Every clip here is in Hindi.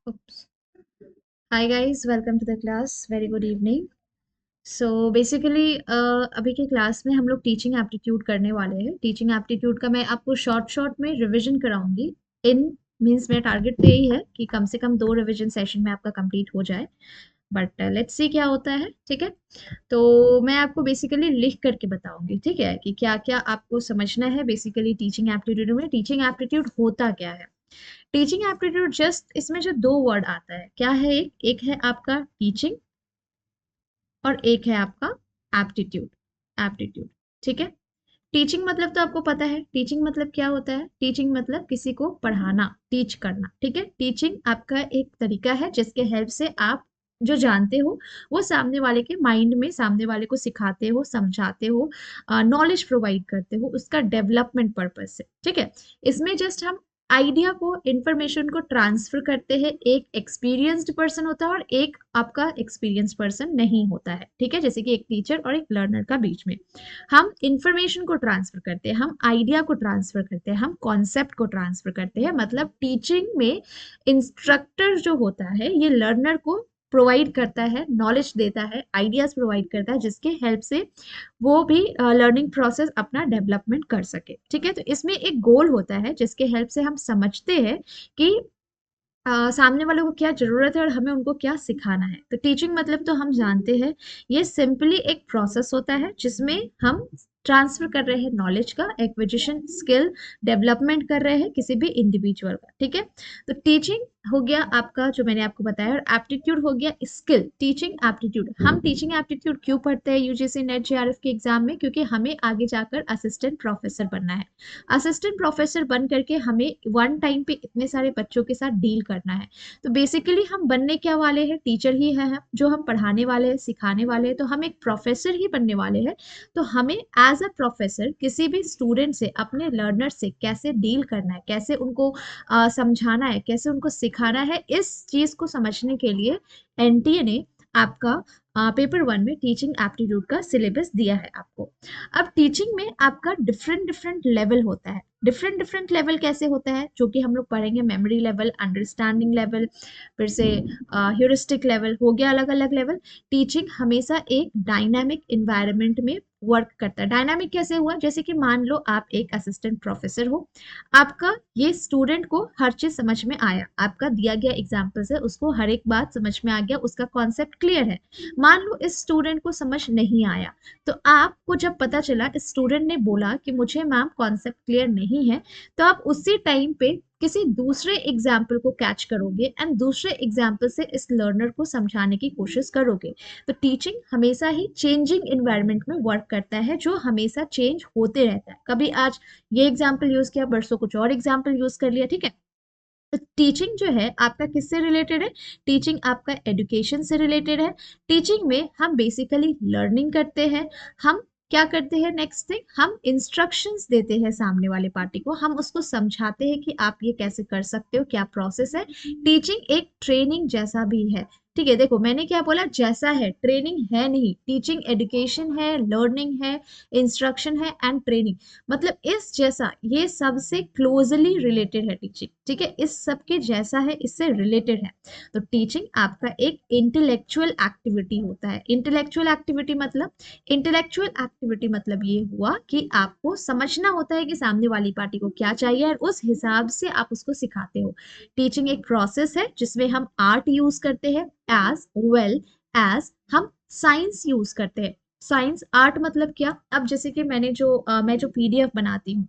Oops. Hi guys, welcome to the class. Very good evening. So basically अभी के क्लास में हम लोग टीचिंग एप्टीट्यूड करने वाले हैं। टीचिंग एप्टीट्यूड का मैं आपको शॉर्ट शॉर्ट में रिवीजन कराऊंगी। इन मीन्स मेरा टारगेट तो यही है कि कम से कम 2 रिवीजन सेशन में आपका कंप्लीट हो जाए। बट लेट्स सी क्या होता है। ठीक है, तो मैं आपको बेसिकली लिख करके बताऊंगी, ठीक है, कि क्या क्या आपको समझना है बेसिकली टीचिंग एप्टीट्यूड में। टीचिंग एप्टीट्यूड होता क्या है? टीचिंग एप्टीट्यूड जस्ट इसमें जो 2 वर्ड आता है, क्या है? एक है आपका टीचिंग और एक है आपका एप्टीट्यूड। एप्टीट्यूड, ठीक है। टीचिंग मतलब तो आपको पता है, टीचिंग मतलब क्या होता है? टीचिंग मतलब किसी को पढ़ाना, टीच करना, ठीक है। टीचिंग आपका एक तरीका है जिसके हेल्प से आप जो जानते हो वो सामने वाले के माइंड में, सामने वाले को सिखाते हो, समझाते हो, नॉलेज प्रोवाइड करते हो उसका डेवलपमेंट पर्पज से, ठीक है। इसमें जस्ट हम आइडिया को, इंफॉर्मेशन को ट्रांसफर करते हैं। एक एक्सपीरियंस्ड पर्सन होता है और एक आपका एक्सपीरियंस्ड पर्सन नहीं होता है, ठीक है। जैसे कि एक टीचर और एक लर्नर का बीच में हम इंफॉर्मेशन को ट्रांसफर करते हैं, हम आइडिया को ट्रांसफर करते हैं, हम कॉन्सेप्ट को ट्रांसफर करते हैं। मतलब टीचिंग में इंस्ट्रक्टर जो होता है ये लर्नर को प्रोवाइड करता है, नॉलेज देता है, आइडियाज प्रोवाइड करता है, जिसके हेल्प से वो भी लर्निंग प्रोसेस अपना डेवलपमेंट कर सके, ठीक है। तो इसमें एक गोल होता है जिसके हेल्प से हम समझते हैं कि सामने वालों को क्या जरूरत है और हमें उनको क्या सिखाना है। तो टीचिंग मतलब तो हम जानते हैं, ये सिंपली एक प्रोसेस होता है जिसमें हम ट्रांसफर कर रहे हैं नॉलेज का, एक्विजिशन, स्किल डेवलपमेंट कर रहे हैं किसी भी इंडिविजुअल का, ठीक है। तो टीचिंग हो गया आपका जो मैंने आपको बताया, और एप्टीट्यूड हो गया स्किल। टीचिंग एप्टीट्यूड, हम टीचिंग एप्टीट्यूड क्यों पढ़ते हैं यूजीसी नेट जेआरएफ के एग्जाम में? क्योंकि हमें आगे जाकर असिस्टेंट प्रोफेसर बनना है। असिस्टेंट प्रोफेसर बन करके हमें वन टाइम पे इतने सारे बच्चों के साथ डील करना है। तो बेसिकली हम बनने क्या वाले हैं? टीचर ही है, जो हम पढ़ाने वाले हैं, सिखाने वाले हैं। तो हम एक प्रोफेसर ही बनने वाले हैं। तो हमें एज अ प्रोफेसर किसी भी स्टूडेंट से, अपने लर्नर से कैसे डील करना है, कैसे उनको समझाना है, कैसे उनको सिखाना है, इस चीज को समझने के लिए एनटीए ने आपका पेपर 1 में टीचिंग एप्टीट्यूड का सिलेबस दिया है आपको। अब टीचिंग में आपका डिफरेंट डिफरेंट लेवल होता है। डिफरेंट डिफरेंट लेवल कैसे होता है, जो कि हम लोग पढ़ेंगे। मेमोरी लेवल, अंडरस्टैंडिंग लेवल, फिर से ह्यूरिस्टिक लेवल, हो गया अलग अलग लेवल। टीचिंग हमेशा एक डायनामिक इन्वायरमेंट में वर्क करता है। डायनामिक कैसे हुआ? जैसे कि मान लो आप एक असिस्टेंट प्रोफेसर हो, आपका ये स्टूडेंट को हर चीज समझ में आया, आपका दिया गया एग्जाम्पल से उसको हर एक बात समझ में आ गया, उसका कॉन्सेप्ट क्लियर है। मान लो इस स्टूडेंट को समझ नहीं आया, तो आपको जब पता चला, स्टूडेंट ने बोला कि मुझे मैम कॉन्सेप्ट क्लियर नहीं है, तो आप उसी टाइम पे किसी दूसरे एग्जाम्पल को कैच करोगे एंड दूसरे एग्जाम्पल से इस लर्नर को समझाने की कोशिश करोगे। तो टीचिंग हमेशा ही चेंजिंग इन्वायरमेंट में वर्क करता है, जो हमेशा चेंज होते रहता है। कभी आज ये एग्जाम्पल यूज किया, परसों कुछ और एग्जाम्पल यूज कर लिया, ठीक है। तो टीचिंग जो है आपका किससे रिलेटेड है? टीचिंग आपका एजुकेशन से रिलेटेड है। टीचिंग में हम बेसिकली लर्निंग करते हैं। हम क्या करते हैं? नेक्स्ट थिंग, हम इंस्ट्रक्शंस देते हैं सामने वाले पार्टी को, हम उसको समझाते हैं कि आप ये कैसे कर सकते हो, क्या प्रोसेस है। टीचिंग एक ट्रेनिंग जैसा भी है, ठीक है। देखो मैंने क्या बोला, जैसा है, ट्रेनिंग है नहीं। टीचिंग एजुकेशन है, लर्निंग है, इंस्ट्रक्शन है एंड ट्रेनिंग। मतलब इस जैसा, ये सबसे क्लोजली रिलेटेड है टीचिंग, ठीक है। इस सब के जैसा है, इससे रिलेटेड है। तो टीचिंग आपका एक इंटेलेक्चुअल एक्टिविटी होता है। इंटेलेक्चुअल एक्टिविटी मतलब, इंटेलेक्चुअल एक्टिविटी मतलब ये हुआ कि आपको समझना होता है कि सामने वाली पार्टी को क्या चाहिए और उस हिसाब से आप उसको सिखाते हो। टीचिंग एक प्रोसेस है जिसमें हम आर्ट यूज करते हैं एज वेल एज हम साइंस यूज करते हैं। साइंस, आर्ट मतलब क्या? अब जैसे कि मैं जो पीडीएफ बनाती हूँ,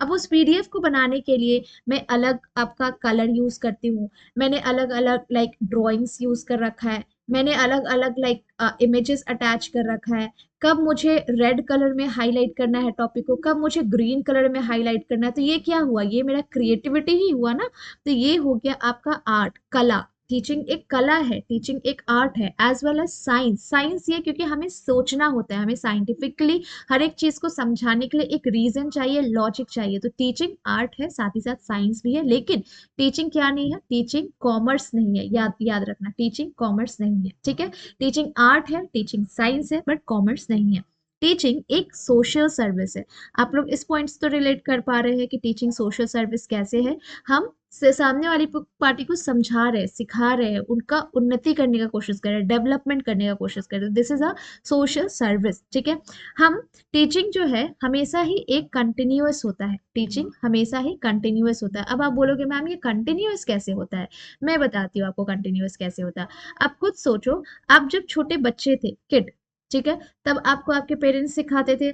अब उस पीडीएफ को बनाने के लिए मैं अलग आपका कलर यूज करती हूँ। मैंने अलग अलग लाइक ड्राइंग्स यूज कर रखा है। मैंने अलग अलग लाइक इमेजेस अटैच कर रखा है। कब मुझे रेड कलर में हाईलाइट करना है टॉपिक को, कब मुझे ग्रीन कलर में हाईलाइट करना है। तो ये क्या हुआ? ये मेरा क्रिएटिविटी ही हुआ ना। तो ये हो गया आपका आर्ट, कला। टीचिंग एक कला है, टीचिंग एक आर्ट है, as well as science. Science ये क्योंकि हमें सोचना होता है, हमें साइंटिफिकली हर एक चीज को समझाने के लिए एक रीजन चाहिए, लॉजिक चाहिए। तो टीचिंग आर्ट है, साथ ही साथ साइंस भी है। लेकिन टीचिंग क्या नहीं है? टीचिंग कॉमर्स नहीं है। याद याद रखना, टीचिंग कॉमर्स नहीं है, ठीक है। टीचिंग आर्ट है, टीचिंग साइंस है, बट कॉमर्स नहीं है। टीचिंग एक सोशल सर्विस है। आप लोग इस पॉइंट्स तो रिलेट कर पा रहे हैं कि टीचिंग सोशल सर्विस कैसे है। हम से सामने वाली पार्टी को समझा रहे हैं, सिखा रहे हैं, उनका उन्नति करने का कोशिश कर रहे हैं, डेवलपमेंट करने का कोशिश कर रहे हैं। This is a social service, ठीक है। हम टीचिंग जो है हमेशा ही एक कंटिन्यूअस होता है, टीचिंग हमेशा ही कंटिन्यूअस होता है। अब आप बोलोगे मैम ये कंटिन्यूअस कैसे होता है, मैं बताती हूँ आपको कंटिन्यूअस कैसे होता है। आप खुद सोचो, आप जब छोटे बच्चे थे, किड, ठीक है, तब आपको आपके पेरेंट्स सिखाते थे।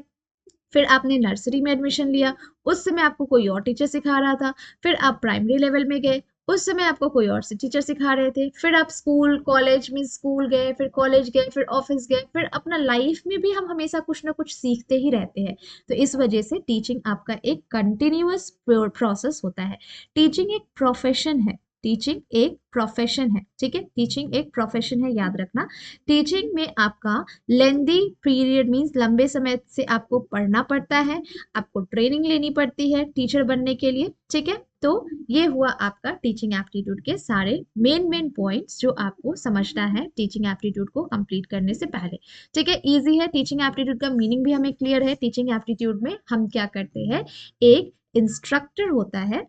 फिर आपने नर्सरी में एडमिशन लिया, उस समय आपको कोई और टीचर सिखा रहा था। फिर आप प्राइमरी लेवल में गए, उस समय आपको कोई और से टीचर सिखा रहे थे। फिर आप स्कूल कॉलेज में, स्कूल गए, फिर कॉलेज गए, फिर ऑफिस गए, फिर अपना लाइफ में भी हम हमेशा कुछ ना कुछ सीखते ही रहते हैं। तो इस वजह से टीचिंग आपका एक कंटिन्यूअस प्रोसेस होता है। टीचिंग एक प्रोफेशन है, टीचिंग एक प्रोफेशन है, ठीक है, टीचिंग एक प्रोफेशन है, याद रखना। टीचिंग में आपका लेंदी पीरियड मीन्स लंबे समय से आपको पढ़ना पड़ता है, आपको ट्रेनिंग लेनी पड़ती है टीचर बनने के लिए, ठीक है। तो ये हुआ आपका टीचिंग एप्टीट्यूड के सारे मेन मेन पॉइंट्स जो आपको समझना है टीचिंग एप्टीट्यूड को कंप्लीट करने से पहले, ठीक है। इजी है, टीचिंग एप्टीट्यूड का मीनिंग भी हमें क्लियर है। टीचिंग एप्टीट्यूड में हम क्या करते हैं, एक इंस्ट्रक्टर होता है,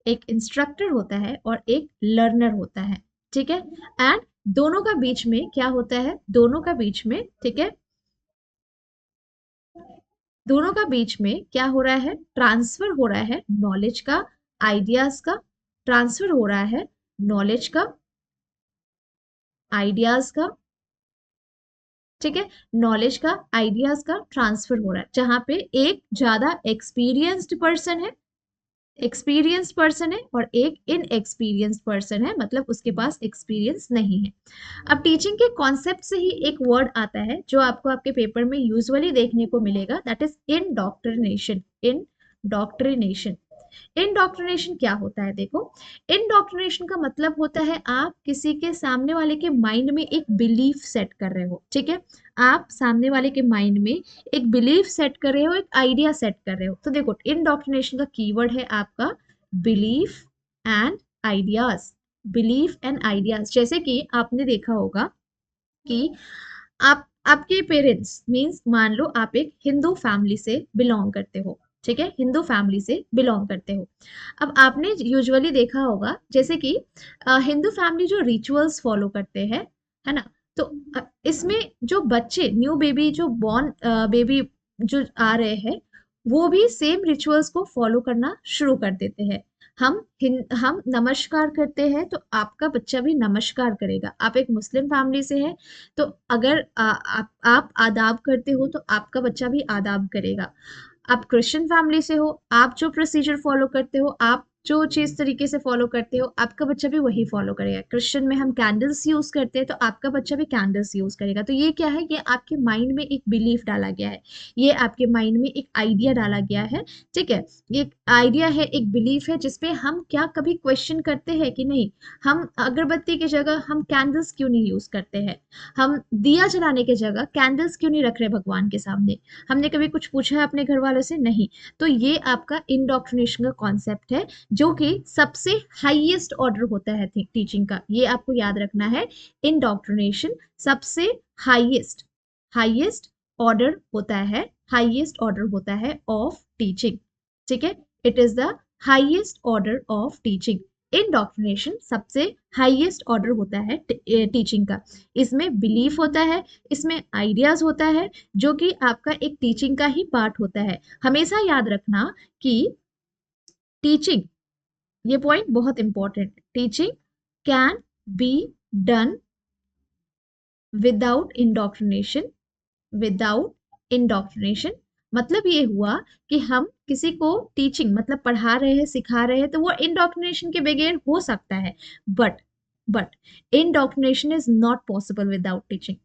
एक इंस्ट्रक्टर होता है और एक लर्नर होता है, ठीक है। एंड दोनों का बीच में क्या होता है, दोनों का बीच में, ठीक है, दोनों का बीच में क्या हो रहा है, ट्रांसफर हो रहा है नॉलेज का, आइडियाज का, ट्रांसफर हो रहा है नॉलेज का, आइडियाज का, ठीक है, नॉलेज का, आइडियाज का ट्रांसफर हो रहा है, जहां पे एक ज्यादा एक्सपीरियंस्ड पर्सन है, एक्सपीरियंस्ड पर्सन है, और एक इनएक्सपीरियंस्ड पर्सन है, मतलब उसके पास एक्सपीरियंस नहीं है। अब टीचिंग के कॉन्सेप्ट से ही एक वर्ड आता है जो आपको आपके पेपर में यूजुअली देखने को मिलेगा, दैट इज इनडॉक्ट्रिनेशन, इनडॉक्ट्रिनेशन। इनडॉक्ट्रिनेशन क्या होता है, देखो, इनडॉक्ट्रिनेशन का मतलब होता है आप किसी के सामने वाले के माइंड में एक बिलीफ सेट कर रहे हो, ठीक है, आप सामने वाले के माइंड में एक बिलीफ सेट कर रहे हो, एक आइडिया सेट कर रहे हो। तो देखो इनडॉक्ट्रिनेशन का कीवर्ड है आपका belief and ideas, belief and ideas. जैसे कि आपने देखा होगा कि आप आपके पेरेंट्स मींस मान लो आप एक हिंदू फैमिली से बिलोंग करते हो, ठीक है, हिंदू फैमिली से बिलोंग करते हो। अब आपने यूजुअली देखा होगा जैसे कि हिंदू फैमिली जो रिचुअल्स फॉलो करते हैं, है ना, तो इसमें जो बच्चे न्यू बेबी जो बॉर्न बेबी जो आ रहे हैं, वो भी सेम रिचुअल्स को फॉलो करना शुरू कर देते हैं। हम नमस्कार करते हैं तो आपका बच्चा भी नमस्कार करेगा। आप एक मुस्लिम फैमिली से है तो अगर आप आदाब करते हो तो आपका बच्चा भी आदाब करेगा। आप क्रिश्चियन फैमिली से हो, आप जो प्रोसीजर फॉलो करते हो, आप जो चीज तरीके से फॉलो करते हो, आपका बच्चा भी वही फॉलो करेगा। क्रिश्चियन में हम कैंडल्स यूज करते हैं तो आपका बच्चा भी कैंडल्स यूज करेगा। तो ये क्या है, ये आपके माइंड में एक बिलीफ डाला गया है, ये आपके माइंड में एक आइडिया डाला गया है, ठीक है। ये एक आइडिया है, एक बिलीफ है, जिसपे हम क्या कभी क्वेश्चन करते हैं कि नहीं, हम अगरबत्ती की जगह हम कैंडल्स क्यों नहीं यूज करते हैं, हम दिया जलाने की जगह कैंडल्स क्यों नहीं रख रहे भगवान के सामने, हमने कभी कुछ पूछा है अपने घर वालों से, नहीं। तो ये आपका इंडोक्ट्रिनेशन का कॉन्सेप्ट है, जो कि सबसे हाईएस्ट ऑर्डर होता है टीचिंग का, ये आपको याद रखना है। इंडोक्ट्रिनेशन सबसे हाईएस्ट हाईएस्ट ऑर्डर होता है, हाईएस्ट ऑर्डर होता है ऑफ टीचिंग, ठीक है, it is the highest order of teaching. Indoctrination सबसे हाईएस्ट ऑर्डर होता है टीचिंग का। इसमें बिलीफ होता है, इसमें आइडियाज होता है, जो कि आपका एक टीचिंग का ही पार्ट होता है। हमेशा याद रखना कि टीचिंग, ये पॉइंट बहुत important, teaching can be done without indoctrination, without indoctrination. मतलब ये हुआ कि हम किसी को टीचिंग मतलब पढ़ा रहे हैं, सिखा रहे हैं, तो वो इंडोक्ट्रिनेशन के बगैर हो सकता है, but but indoctrination is not possible without teaching.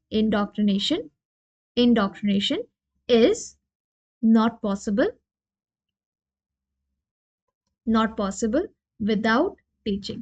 Indoctrination is not possible, not possible without teaching,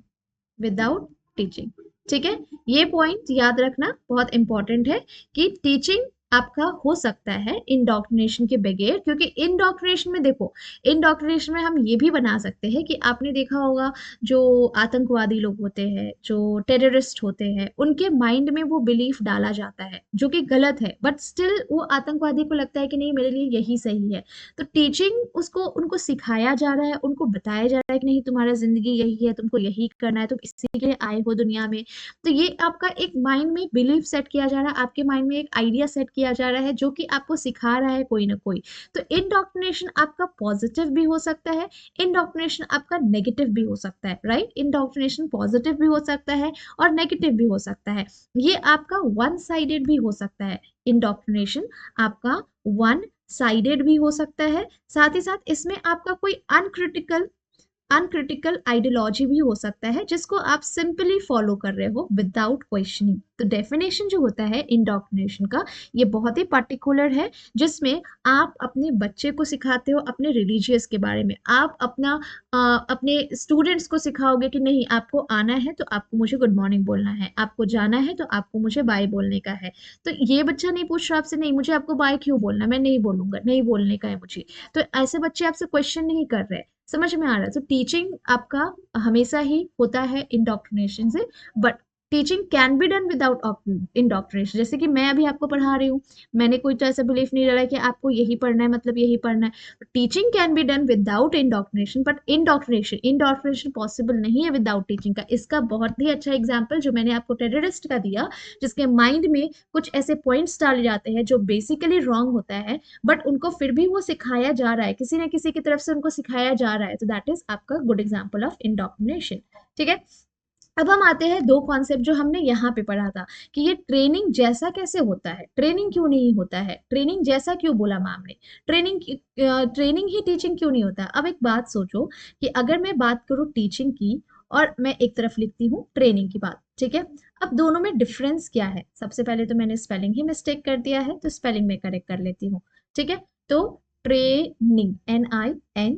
without teaching, ठीक है। ये पॉइंट याद रखना बहुत इंपॉर्टेंट है कि टीचिंग आपका हो सकता है इंडोक्ट्रिनेशन के बगैर, क्योंकि इंडोक्ट्रिनेशन में देखो, इंडोक्ट्रिनेशन में हम ये भी बना सकते हैं कि आपने देखा होगा जो आतंकवादी लोग होते हैं, जो टेररिस्ट होते हैं, उनके माइंड में वो बिलीफ डाला जाता है जो कि गलत है, बट स्टिल वो आतंकवादी को लगता है कि नहीं मेरे लिए यही सही है। तो टीचिंग उसको उनको सिखाया जा रहा है, उनको बताया जा रहा है कि नहीं तुम्हारा जिंदगी यही है, तुमको यही करना है, तुम इसी के लिए आए हो दुनिया में। तो ये आपका एक माइंड में बिलीफ सेट किया जा रहा है, आपके माइंड में एक आइडिया सेट किया जा रहा है जो कि आपको सिखा रहा है कोई ना कोई। तो इंडोक्ट्रिनेशन आपका पॉजिटिव भी हो सकता है, इंडोक्ट्रिनेशन आपका नेगेटिव भी हो सकता है, राइट। इंडोक्ट्रिनेशन पॉजिटिव भी हो सकता है और नेगेटिव भी हो सकता है। ये आपका वन साइडेड भी हो सकता है, इंडोक्ट्रिनेशन आपका वन साइडेड भी हो सकता है। साथ ही साथ इसमें आपका कोई अनक्रिटिकल आइडियोलॉजी भी हो सकता है जिसको आप सिंपली फॉलो कर रहे हो विदाउट क्वेश्चनिंग। तो डेफिनेशन जो होता है इंडोक्ट्रिनेशन का, ये बहुत ही पर्टिकुलर है, जिसमें आप अपने बच्चे को सिखाते हो अपने रिलीजियस के बारे में। आप अपने स्टूडेंट्स को सिखाओगे कि नहीं आपको आना है तो आपको मुझे गुड मॉर्निंग बोलना है, आपको जाना है तो आपको मुझे बाय बोलने का है। तो ये बच्चा नहीं पूछ रहा आपसे नहीं मुझे आपको बाय क्यों बोलना है, मैं नहीं बोलूंगा, नहीं बोलने का है मुझे। तो ऐसे बच्चे आपसे क्वेश्चन नहीं कर रहे। समझ में आ रहा है। तो टीचिंग आपका हमेशा ही होता है इंडोक्ट्रिनेशन से, but teaching can be done without indoctrination. जैसे कि मैं अभी आपको पढ़ा रही हूँ, मैंने कोई तो ऐसा बिलीफ नहीं डाला कि आपको यही पढ़ना है मतलब यही पढ़ना है। Teaching can be done without indoctrination, but indoctrination possible नहीं है विदाउट टीचिंग का। इसका बहुत ही अच्छा एग्जाम्पल जो मैंने आपको टेररिस्ट का दिया, जिसके माइंड में कुछ ऐसे पॉइंट्स डाले जाते हैं जो बेसिकली रॉन्ग होता है, बट उनको फिर भी वो सिखाया जा रहा है, किसी ना किसी की तरफ से उनको सिखाया जा रहा है। तो दैट इज आपका गुड एग्जाम्पल ऑफ इंडोक्ट्रिनेशन। ठीक है। अब हम आते हैं दो कॉन्सेप्ट जो हमने यहाँ पे पढ़ा था कि ये ट्रेनिंग जैसा कैसे होता है, ट्रेनिंग क्यों नहीं होता है, ट्रेनिंग जैसा क्यों बोला मैम ने, ट्रेनिंग ही टीचिंग क्यों नहीं होता। अब एक बात सोचो कि अगर मैं बात करूँ टीचिंग की और मैं एक तरफ लिखती हूँ ट्रेनिंग की बात, ठीक है। अब दोनों में डिफरेंस क्या है, सबसे पहले तो मैंने स्पेलिंग ही मिस्टेक कर दिया है तो स्पेलिंग में करेक्ट कर लेती हूँ। ठीक है। तो ट्रेनिंग, NING,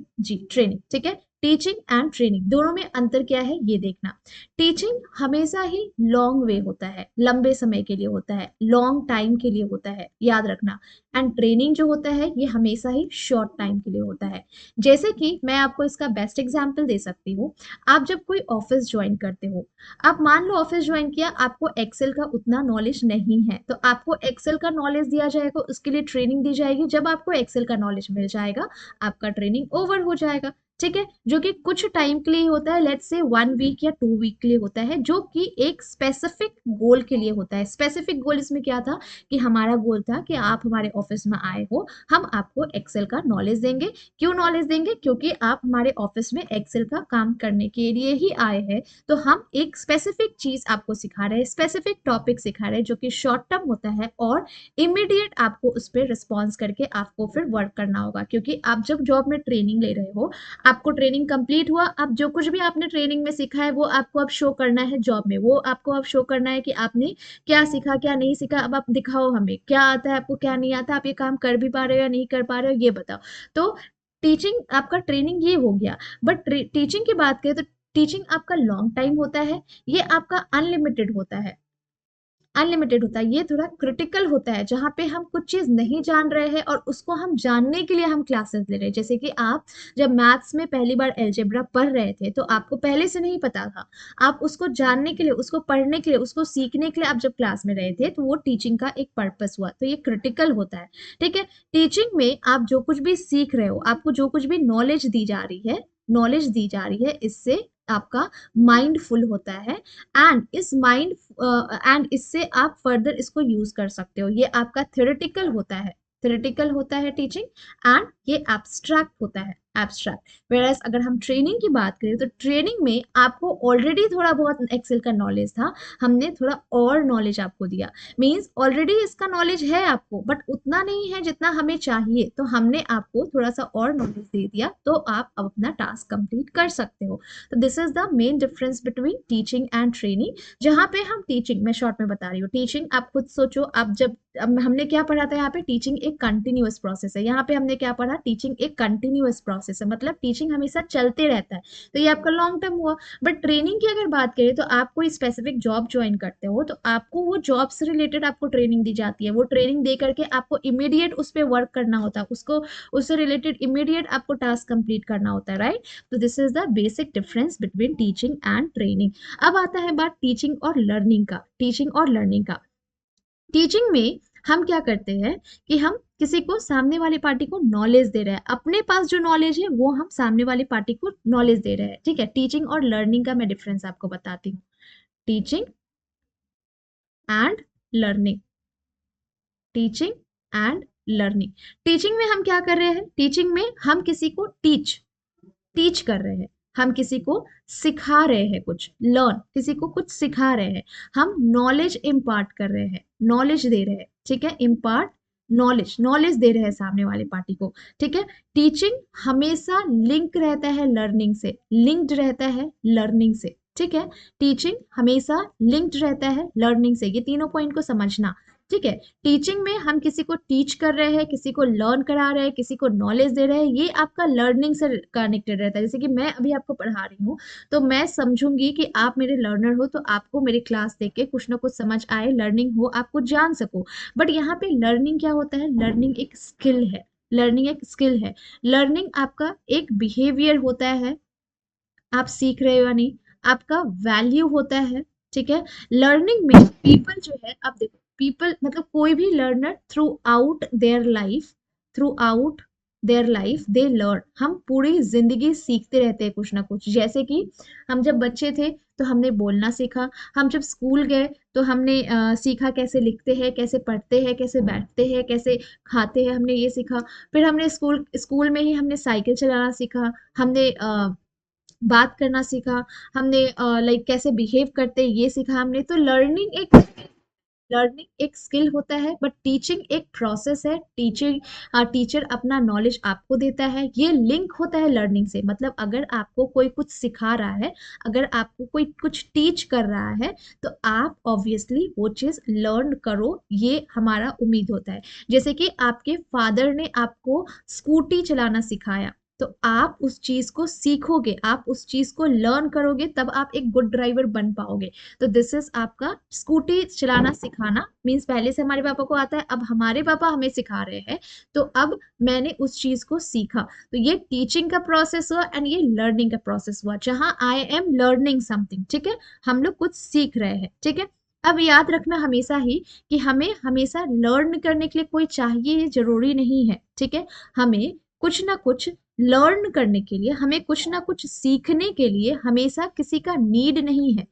ट्रेनिंग, ठीक है। टीचिंग एंड ट्रेनिंग दोनों में अंतर क्या है ये देखना। टीचिंग हमेशा ही लॉन्ग वे होता है, लंबे समय के लिए होता है, लॉन्ग टाइम के लिए होता है, याद रखना। एंड ट्रेनिंग जो होता है ये हमेशा ही शॉर्ट टाइम के लिए होता है। जैसे कि मैं आपको इसका बेस्ट एग्जांपल दे सकती हूँ। आप जब कोई ऑफिस ज्वाइन करते हो, आप मान लो ऑफिस ज्वाइन किया, आपको एक्सेल का उतना नॉलेज नहीं है, तो आपको एक्सेल का नॉलेज दिया जाएगा, उसके लिए ट्रेनिंग दी जाएगी। जब आपको एक्सेल का नॉलेज मिल जाएगा, आपका ट्रेनिंग ओवर हो जाएगा। ठीक है। जो कि कुछ टाइम के लिए होता है, लेट्स से 1 वीक या 2 वीक के लिए होता है, जो कि एक स्पेसिफिक गोल के लिए होता है। स्पेसिफिक गोल इसमें क्या था कि हमारा गोल था कि आप हमारे ऑफिस में आए हो, हम आपको एक्सेल का नॉलेज देंगे। क्यों नॉलेज देंगे, क्योंकि आप हमारे ऑफिस में एक्सेल का काम करने के लिए ही आए हैं। तो हम एक स्पेसिफिक चीज आपको सिखा रहे हैं, स्पेसिफिक टॉपिक सिखा रहे हैं जो कि शॉर्ट टर्म होता है और इमीडिएट आपको उस पर रिस्पॉन्स करके आपको फिर वर्क करना होगा। क्योंकि आप जब जॉब में ट्रेनिंग ले रहे हो, आपको ट्रेनिंग कंप्लीट हुआ, अब जो कुछ भी आपने ट्रेनिंग में सीखा है वो आपको अब शो करना है जॉब में, वो आपको अब शो करना है कि आपने क्या सीखा क्या नहीं सीखा। अब आप दिखाओ हमें क्या आता है आपको क्या नहीं आता, आप ये काम कर भी पा रहे हो या नहीं कर पा रहे हो ये बताओ। तो टीचिंग आपका ट्रेनिंग ये हो गया। बट टीचिंग की बात करें तो टीचिंग आपका लॉन्ग टाइम होता है, ये आपका अनलिमिटेड होता है। अनलिमिटेड होता है, ये थोड़ा क्रिटिकल होता है, जहाँ पे हम कुछ चीज नहीं जान रहे हैं और उसको हम जानने के लिए हम क्लासेस ले रहे हैं। जैसे कि आप जब मैथ्स में पहली बार एलजेब्रा पढ़ रहे थे तो आपको पहले से नहीं पता था, आप उसको जानने के लिए, उसको पढ़ने के लिए, उसको सीखने के लिए आप जब क्लास में रहे थे, तो वो टीचिंग का एक पर्पस हुआ। तो ये क्रिटिकल होता है। ठीक है। टीचिंग में आप जो कुछ भी सीख रहे हो, आपको जो कुछ भी नॉलेज दी जा रही है, नॉलेज दी जा रही है, इससे आपका माइंड फुल होता है। एंड इस माइंड एंड इससे आप फर्दर इसको यूज कर सकते हो। ये आपका थ्योरेटिकल होता है, थ्योरेटिकल होता है टीचिंग, एंड ये एब्स्ट्रैक्ट होता है, एब्स्ट्रैक्ट। वेयरएज अगर हम ट्रेनिंग की बात करें तो ट्रेनिंग में आपको ऑलरेडी थोड़ा बहुत एक्सेल का नॉलेज था, हमने थोड़ा और नॉलेज आपको दिया। मींस ऑलरेडी इसका नॉलेज है आपको, बट उतना नहीं है जितना हमें चाहिए, तो हमने आपको थोड़ा सा और नॉलेज दे दिया, तो आप अब अपना टास्क कंप्लीट कर सकते हो। तो this is the main difference between teaching and training. जहाँ पे हम टीचिंग, मैं शॉर्ट में बता रही हूँ, टीचिंग आप खुद सोचो, आप जब अब हमने क्या पढ़ा था यहाँ पे, टीचिंग एक कंटिन्यूअस प्रोसेस है। यहाँ पे हमने क्या पढ़ा, टीचिंग एक कंटिन्यूअस प्रोसेस प्रोसेस है, मतलब टीचिंग हमेशा चलते रहता है, तो ये आपका लॉन्ग टर्म हुआ। बट ट्रेनिंग की अगर बात करें तो आप कोई स्पेसिफिक जॉब ज्वाइन करते हो तो आपको वो जॉब से रिलेटेड आपको ट्रेनिंग दी जाती है, वो ट्रेनिंग दे करके आपको इमीडिएट उस पर वर्क करना होता है, उसको उससे रिलेटेड इमीडिएट आपको टास्क कंप्लीट करना होता है, राइट। तो this is the basic difference between teaching and training. अब आता है बात टीचिंग और लर्निंग का। टीचिंग और लर्निंग का, टीचिंग में हम क्या करते हैं कि हम किसी को, सामने वाली पार्टी को नॉलेज दे रहे हैं, अपने पास जो नॉलेज है वो हम सामने वाली पार्टी को नॉलेज दे रहे हैं, ठीक है। टीचिंग और लर्निंग का मैं डिफरेंस आपको बताती हूँ। Teaching and learning, teaching and learning. Teaching में हम क्या कर रहे हैं, टीचिंग में हम किसी को टीच टीच कर रहे हैं, हम किसी को सिखा रहे हैं, कुछ लर्न, किसी को कुछ सिखा रहे हैं, हम नॉलेज इम्पार्ट कर रहे हैं, नॉलेज दे रहे हैं, ठीक है। इम्पार्ट नॉलेज, नॉलेज दे रहे हैं सामने वाली पार्टी को, ठीक है। टीचिंग हमेशा लिंक रहता है लर्निंग से, लिंक्ड रहता है लर्निंग से, ठीक है। टीचिंग हमेशा लिंक्ड रहता है लर्निंग से, ये तीनों पॉइंट को समझना, ठीक है। टीचिंग में हम किसी को टीच कर रहे हैं, किसी को लर्न करा रहे हैं, किसी को नॉलेज दे रहे हैं, ये आपका लर्निंग से कनेक्टेड रहता है। जैसे कि मैं अभी आपको पढ़ा रही हूँ तो मैं समझूंगी कि आप मेरे लर्नर हो, तो आपको मेरी क्लास देख के कुछ ना कुछ समझ आए, लर्निंग हो, आपको जान सको। बट यहाँ पे लर्निंग क्या होता है, लर्निंग एक स्किल है, लर्निंग एक स्किल है। लर्निंग आपका एक बिहेवियर होता है, आप सीख रहे हो या नहीं, आपका वैल्यू होता है, ठीक है। लर्निंग में पीपल जो है, आप देखो, पीपल मतलब कोई भी learner through out their life, through out their life they learn, हम पूरी जिंदगी सीखते रहते हैं कुछ ना कुछ। जैसे कि हम जब बच्चे थे तो हमने बोलना सीखा, हम जब स्कूल गए तो हमने सीखा कैसे लिखते हैं, कैसे पढ़ते हैं, कैसे बैठते हैं, कैसे खाते हैं, हमने ये सीखा। फिर हमने स्कूल स्कूल में ही हमने साइकिल चलाना सीखा, हमने बात करना सीखा, हमने लाइक कैसे बिहेव करते हैं ये सीखा हमने। तो लर्निंग एक स्किल होता है, बट टीचिंग एक प्रोसेस है। टीचिंग, टीचर अपना नॉलेज आपको देता है, ये लिंक होता है लर्निंग से। मतलब अगर आपको कोई कुछ सिखा रहा है, अगर आपको कोई कुछ टीच कर रहा है, तो आप ऑब्वियसली वो चीज लर्न करो, ये हमारा उम्मीद होता है। जैसे कि आपके फादर ने आपको स्कूटी चलाना सिखाया, तो आप उस चीज को सीखोगे, आप उस चीज को लर्न करोगे, तब आप एक गुड ड्राइवर बन पाओगे। तो दिस इज आपका स्कूटी चलाना सिखाना, मीन्स पहले से हमारे पापा को आता है, अब हमारे पापा हमें सिखा रहे हैं, तो अब मैंने उस चीज को सीखा। तो ये टीचिंग का प्रोसेस हुआ एंड ये लर्निंग का प्रोसेस हुआ, जहां आई एम लर्निंग समथिंग, ठीक है, हम लोग कुछ सीख रहे हैं, ठीक है। अब याद रखना हमेशा ही कि हमें हमेशा लर्न करने के लिए कोई चाहिए, ये जरूरी नहीं है, ठीक है। हमें कुछ ना कुछ लर्न करने के लिए, हमें कुछ ना कुछ सीखने के लिए हमेशा किसी का नीड नहीं है,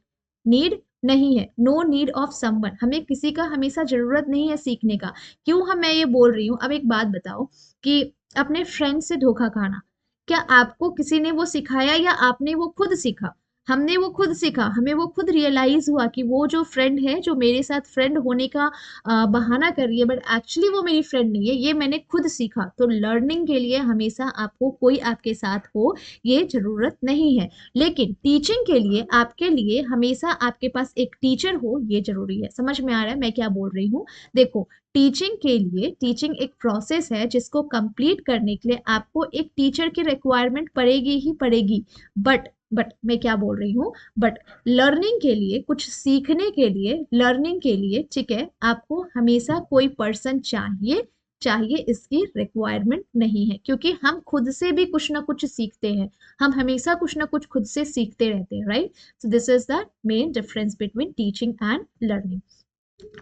नीड नहीं है, नो नीड ऑफ समवन, हमें किसी का हमेशा जरूरत नहीं है सीखने का। क्यों हम मैं ये बोल रही हूँ, अब एक बात बताओ कि अपने फ्रेंड से धोखा खाना, क्या आपको किसी ने वो सिखाया या आपने वो खुद सीखा? हमने वो खुद सीखा, हमें वो खुद रियलाइज हुआ कि वो जो फ्रेंड है, जो मेरे साथ फ्रेंड होने का बहाना कर रही है, बट एक्चुअली वो मेरी फ्रेंड नहीं है, ये मैंने खुद सीखा। तो लर्निंग के लिए हमेशा आपको कोई आपके साथ हो, ये जरूरत नहीं है। लेकिन टीचिंग के लिए, आपके लिए हमेशा आपके पास एक टीचर हो, ये जरूरी है। समझ में आ रहा है मैं क्या बोल रही हूँ? देखो, टीचिंग के लिए, टीचिंग एक प्रोसेस है जिसको कंप्लीट करने के लिए आपको एक टीचर की रिक्वायरमेंट पड़ेगी ही पड़ेगी। बट मैं क्या बोल रही हूँ, बट लर्निंग के लिए, कुछ सीखने के लिए, लर्निंग के लिए, ठीक है, आपको हमेशा कोई पर्सन चाहिए, चाहिए इसकी रिक्वायरमेंट नहीं है, क्योंकि हम खुद से भी कुछ ना कुछ सीखते हैं, हम हमेशा कुछ ना कुछ खुद से सीखते रहते हैं, right. So this is the main difference between teaching and learning.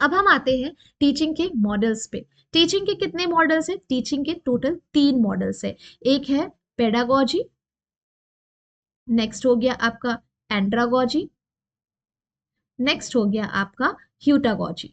अब हम आते हैं टीचिंग के मॉडल्स पे। टीचिंग के कितने मॉडल्स है? टीचिंग के टोटल 3 मॉडल्स है। एक है पेडागोजी, नेक्स्ट हो गया आपका एंड्रागोजी, नेक्स्ट हो गया आपका ह्यूटागोजी,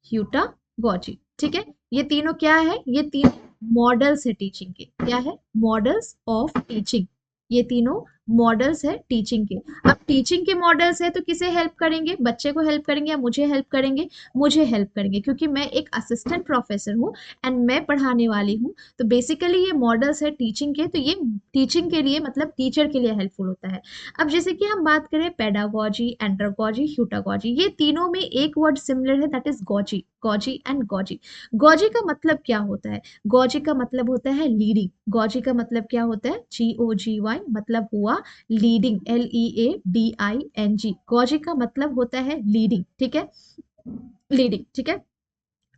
ह्यूटागोजी, ठीक है। ये तीनों क्या है? ये तीन मॉडल्स है टीचिंग के। क्या है? Models of teaching. ये तीनों मॉडल्स है टीचिंग के। अब टीचिंग के मॉडल्स है तो किसे हेल्प करेंगे, बच्चे को हेल्प करेंगे या मुझे हेल्प करेंगे, मुझे हेल्प करेंगे, क्योंकि मैं एक असिस्टेंट प्रोफेसर हूँ एंड मैं पढ़ाने वाली हूँ। तो बेसिकली ये मॉडल्स है टीचिंग के, तो ये टीचिंग के लिए मतलब टीचर के लिए हेल्पफुल होता है। अब जैसे कि हम बात करें पेडागोजी, एंड्रोगोजी, ह्यूटागोजी, ये तीनों में एक वर्ड सिमिलर है, that is goji, goji and goji. Goji का मतलब क्या होता है, गोजी का मतलब होता है लीडिंग। गोजी का मतलब क्या होता है, GOGY, मतलब हुआ लीडिंग, LEADING। गोजी का मतलब होता है लीडिंग, ठीक है, लीडिंग, ठीक है।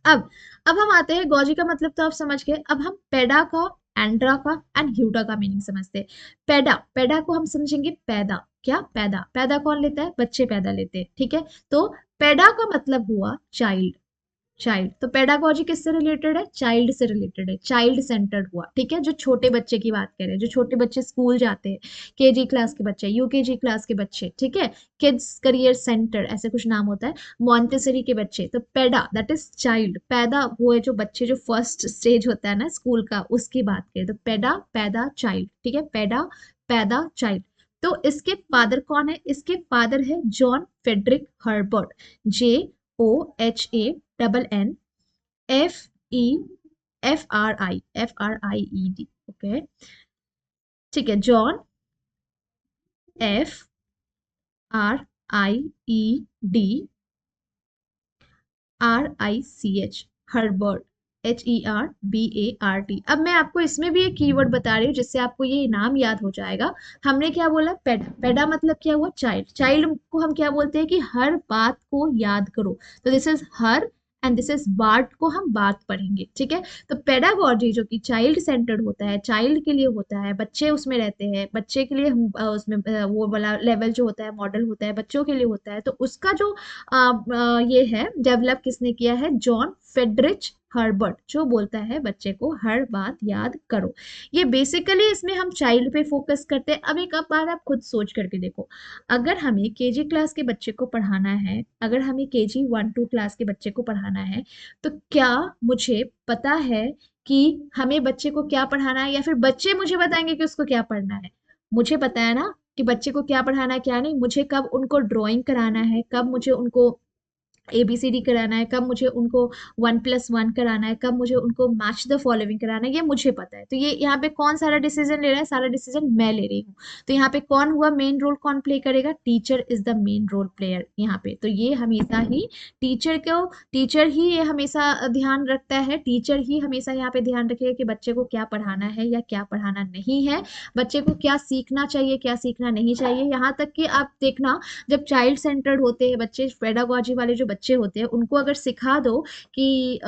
अब अब हम आते हैं, गॉजी का मतलब तो आप समझ गए। अब हम पेडा का, एंड्रा का एंड ह्यूटा का मीनिंग समझते हैं। पेडा, पेडा को हम समझेंगे पैदा, क्या पैदा, पैदा कौन लेता है, बच्चे पैदा लेते हैं, ठीक है। तो पेडा का मतलब हुआ चाइल्ड, चाइल्ड। तो पेडागोजी किससे रिलेटेड है, चाइल्ड से रिलेटेड है, चाइल्ड सेंटर्ड हुआ, ठीक है। जो छोटे बच्चे की बात करें, जो छोटे बच्चे स्कूल जाते हैं, KG क्लास के बच्चे, UKG क्लास के बच्चे, ठीक है, किड्स करियर सेंटर ऐसे कुछ नाम होता है, मॉन्टेसरी के बच्चे। तो पेडा दैट इज चाइल्ड, पैदा वो है जो बच्चे, जो फर्स्ट स्टेज होता है ना स्कूल का, उसकी बात करें तो पेडा, पैदा, चाइल्ड, ठीक है, पेडा, पैदा, चाइल्ड। तो इसके फादर कौन है, इसके फादर है John Frederick Herbart, JOHANNFEFRIED, okay, ठीक है, John FRIED RICH, Herbart, HERBART। अब मैं आपको इसमें भी एक कीवर्ड बता रही हूँ जिससे आपको ये नाम याद हो जाएगा। हमने क्या बोला, पेडा, पेडा मतलब क्या हुआ, चाइल्ड। चाइल्ड को हम क्या बोलते हैं कि हर बात को याद करो, तो this is her and this is BART को हम बात पढ़ेंगे, ठीक है। तो पेडागोजी जो कि चाइल्ड सेंटर्ड होता है, चाइल्ड के लिए होता है, बच्चे उसमें रहते हैं, बच्चे के लिए हम उसमें वो वाला लेवल जो होता है, मॉडल होता है, बच्चों के लिए होता है। तो उसका जो ये है डेवलप किसने किया है, जॉन फेडरिच हर्बर्ट, जो बोलता है बच्चे को हर बात याद करो। ये बेसिकली इसमें हम चाइल्ड पे फोकस करते हैं। अब एक बार आप खुद सोच करके देखो, अगर हमें KG क्लास के बच्चे को पढ़ाना है, अगर हमें KG 1-2 क्लास के बच्चे को पढ़ाना है, तो क्या मुझे पता है कि हमें बच्चे को क्या पढ़ाना है, या फिर बच्चे मुझे बताएंगे कि उसको क्या पढ़ना है। मुझे पता है ना कि बच्चे को क्या पढ़ाना है क्या नहीं, मुझे कब उनको ड्राइंग कराना है, कब मुझे उनको ABCD कराना है, कब मुझे उनको 1+1 कराना है, कब मुझे उनको मैच द फॉलोइंग कराना है, ये मुझे पता है। तो ये यहाँ पे कौन सारा डिसीजन ले रहा है, सारा डिसीजन मैं ले रही हूँ। तो यहाँ पे कौन हुआ मेन रोल, कौन प्ले करेगा, teacher is the main role player यहाँ पे। तो ये हमेशा ही टीचर को, टीचर ही ये हमेशा ध्यान रखता है, टीचर ही हमेशा यहाँ पे ध्यान रखेगा कि बच्चे को क्या पढ़ाना है या क्या पढ़ाना नहीं है, बच्चे को क्या सीखना चाहिए, क्या सीखना नहीं चाहिए। यहाँ तक कि आप देखना, जब चाइल्ड सेंटर्ड होते हैं बच्चे, पेडागोजी वाले जो बच्चे होते हैं, उनको अगर सिखा दो कि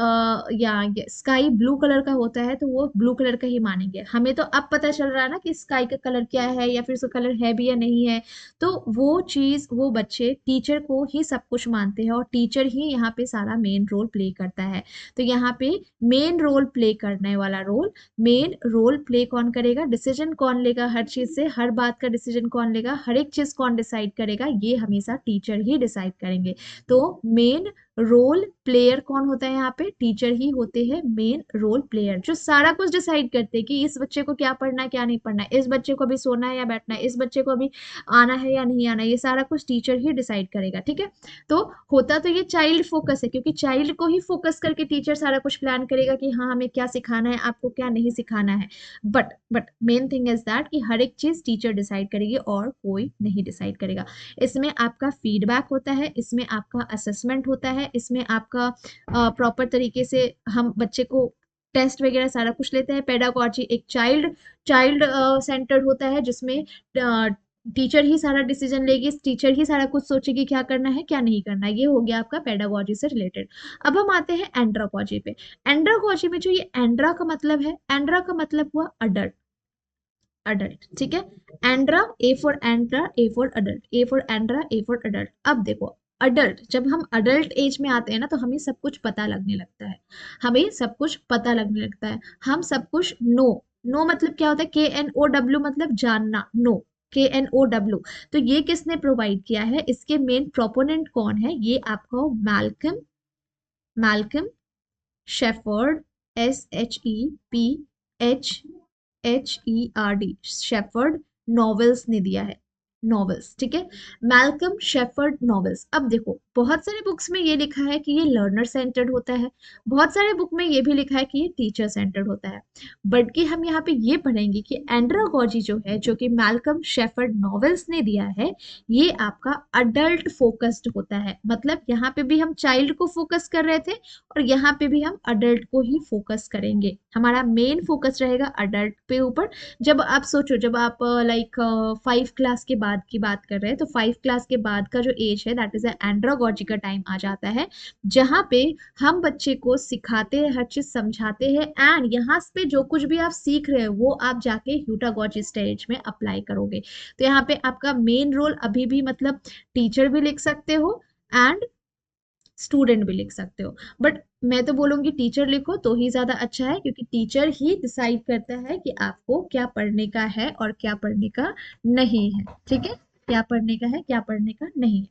या स्काई ब्लू कलर का होता है, तो वो ब्लू कलर का ही मानेंगे। हमें तो अब पता चल रहा है ना कि स्काई का कलर क्या है, या फिर उसका कलर है भी या नहीं है। तो वो चीज, वो बच्चे टीचर को ही सब कुछ मानते हैं, और टीचर ही यहाँ पे सारा मेन रोल प्ले करता है। तो यहाँ पे मेन रोल प्ले करने वाला रोल, मेन रोल प्ले कौन करेगा, डिसीजन कौन लेगा हर चीज से, हर बात का डिसीजन कौन लेगा, हर एक चीज कौन डिसाइड करेगा, ये हमेशा टीचर ही डिसाइड करेंगे। तो मेन रोल प्लेयर कौन होता है, यहाँ पे टीचर ही होते हैं मेन रोल प्लेयर, जो सारा कुछ डिसाइड करते हैं कि इस बच्चे को क्या पढ़ना है क्या नहीं पढ़ना है, इस बच्चे को अभी सोना है या बैठना है, इस बच्चे को अभी आना है या नहीं आना है, ये सारा कुछ टीचर ही डिसाइड करेगा, ठीक है। तो होता तो ये चाइल्ड फोकस है, क्योंकि चाइल्ड को ही फोकस करके टीचर सारा कुछ प्लान करेगा कि हाँ हमें क्या सिखाना है, आपको क्या नहीं सिखाना है। But main thing is that कि हर एक चीज टीचर डिसाइड करेगी और कोई नहीं डिसाइड करेगा। इसमें आपका फीडबैक होता है, इसमें आपका असेसमेंट होता है, इसमें आपका प्रॉपर तरीके से हम बच्चे को टेस्ट वगैरह सारा कुछ लेते हैं। पेडागोजी एक चाइल्ड चाइल्ड सेंटर्ड होता है, जिसमें टीचर ही सारा डिसीजन लेगी, टीचर ही सारा कुछ सोचेगी क्या करना है क्या नहीं करना है। ये हो गया आपका पेडागोजी से रिलेटेड। अब हम आते हैं एंड्रागोजी पे। एंड्रागोजी में जो ये एंड्रा का मतलब है, एंड्रा का मतलब हुआ अडल्ट, अडल्ट, ठीक है। Andra, A for andra, A for adult, A for andra, A for adult. अब देखो, अडल्ट, जब हम अडल्ट एज में आते हैं ना, तो हमें सब कुछ पता लगने लगता है, हमें सब कुछ पता लगने लगता है, हम सब कुछ नो, नो मतलब क्या होता है, KNOW मतलब जानना, नो, KNOW। तो ये किसने प्रोवाइड किया है, इसके मेन प्रोपोनेंट कौन है, ये आपको Malcolm, Malcolm shepherd, SHEPHERD, shepherd novels ने दिया है, नॉवेल्स, ठीक है। Malcolm shepherd novels. अब देखो बहुत सारे बुक्स में ये लिखा है कि ये लर्नर सेंटर्ड होता है, बहुत सारे बुक में ये भी लिखा है कि ये टीचर सेंटर्ड होता है। बट कि हम यहाँ पे ये पढ़ेंगे कि एंड्रागोजी जो है, जो कि मैल्कम शेफर्ड नॉवेल्स ने दिया है, ये आपका अडल्ट फोकस्ड होता है। मतलब यहाँ पे भी हम चाइल्ड को फोकस कर रहे थे और यहाँ पे भी हम अडल्ट को ही फोकस करेंगे। हमारा मेन फोकस रहेगा अडल्ट पे ऊपर। जब आप सोचो, जब आप लाइक 5 क्लास के बाद की बात कर रहे हैं, तो 5 क्लास के बाद का जो एज है दैट इज एंड्रागोजी का टाइम आ जाता है, जहाँ पे हम बच्चे को सिखाते हैं, हर चीज समझाते हैं, एंड यहाँ पे जो कुछ भी आप सीख रहे हो वो आप जाके ह्यूटागोजी स्टेज में अप्लाई करोगे। तो यहाँ पे आपका मेन रोल अभी भी मतलब टीचर भी लिख सकते हो एंड स्टूडेंट भी लिख सकते हो। बट मैं तो बोलूंगी टीचर लिखो तो ही ज्यादा अच्छा है, क्योंकि टीचर ही डिसाइड करता है कि आपको क्या पढ़ने का है और क्या पढ़ने का नहीं है, ठीक है। क्या पढ़ने का है, क्या पढ़ने का नहीं है।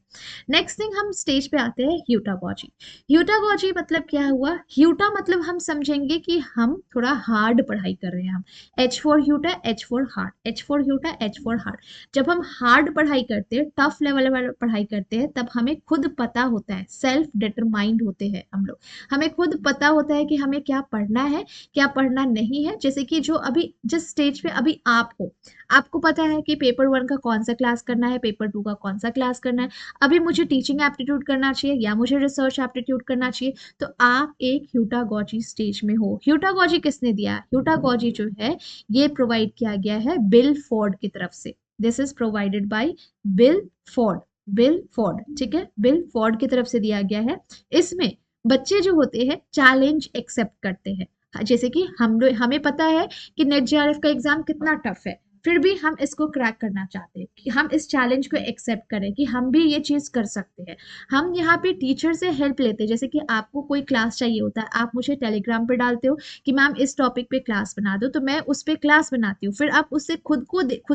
नेक्स्ट थिंग, हम स्टेज पे आते हैं ह्यूटागोजी। ह्यूटागोजी मतलब क्या हुआ? ह्यूटा मतलब हम समझेंगे कि हम थोड़ा हार्ड पढ़ाई कर रहे हैं। हम H for heuta, H for hard, H for heuta, H for hard. जब हम हार्ड पढ़ाई करते हैं, टफ लेवल वाला पढ़ाई करते हैं, तब हमें खुद पता होता है, सेल्फ डिटरमाइंड होते हैं हम लोग। हमें खुद पता होता है कि हमें क्या पढ़ना है, क्या पढ़ना नहीं है। जैसे कि जो अभी जिस स्टेज पे अभी आप हो, आपको पता है कि पेपर 1 का कौन सा क्लास करना है, पेपर 2 का कौन सा क्लास करना है। अभी मुझे टीचिंग एप्टीट्यूड करना चाहिए या मुझे रिसर्च एप्टीट्यूड करना चाहिए। तो आप एक ह्यूटागोजी स्टेज में हो। ह्यूटागोजी किसने दिया? ह्यूटागोजी जो है ये प्रोवाइड किया गया है बिल फोर्ड की तरफ से। This is provided by bill Ford. Bill Ford, ठीक है, बिल फोर्ड की तरफ से दिया गया है। इसमें बच्चे जो होते हैं चैलेंज एक्सेप्ट करते हैं। जैसे कि हमें पता है कि नेट जेआरएफ का एग्जाम कितना टफ है, फिर भी हम इसको क्रैक करना चाहते हैं कि हम इस चैलेंज को एक्सेप्ट करें कि हम भी ये चीज कर सकते हैं। हम यहाँ पे टीचर से हेल्प लेते हैं। जैसे कि आपको कोई क्लास चाहिए होता है, आप मुझे टेलीग्राम पे डालते हो कि मैम इस टॉपिक पे क्लास बना दो, तो मैं उस पे क्लास बनाती हूँ। फिर आप उससे खुद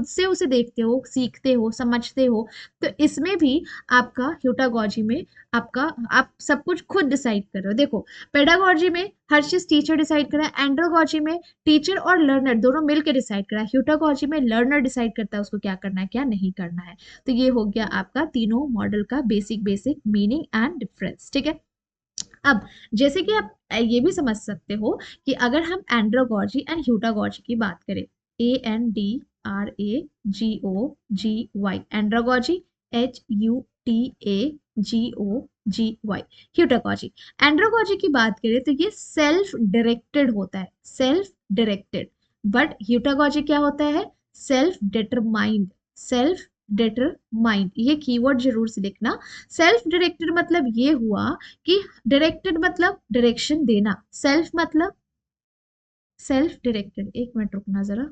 से उसे देखते हो, सीखते हो, समझते हो। तो इसमें भी आपका ह्यूटागोजी में आपका आप सब कुछ खुद डिसाइड कर रहे हो। देखो, पेडागोजी में हर चीज टीचर डिसाइड कर रहा है, एंड्रोगोजी में टीचर और लर्नर दोनों मिलकर डिसाइड कर रहा है, ह्यूटागोजी में लर्नर डिसाइड करता है उसको क्या करना है, क्या नहीं करना है। तो ये हो गया आपका तीनों मॉडल का basic basic meaning and difference, ठीक है। अब जैसे कि आप ये भी समझ सकते हो कि अगर हम एंड्रोगोजी एंड ह्यूटागोजी की बात करें, ANDRAGOGY, एंड्रोगोजी, HUTAGOGY, ह्यूटागोजी। एंड्रोगोजी की बात करें तो ये सेल्फ डायरेक्टेड होता है, सेल्फ डायरेक्टेड। बट ह्यूटागोजी क्या होता है? Self determined, self determined. ये कीवर्ड जरूर से लिखना। सेल्फ डायरेक्टेड मतलब ये हुआ कि डायरेक्टेड मतलब डायरेक्शन देना, सेल्फ मतलब सेल्फ डायरेक्टेड। एक मिनट रुकना जरा।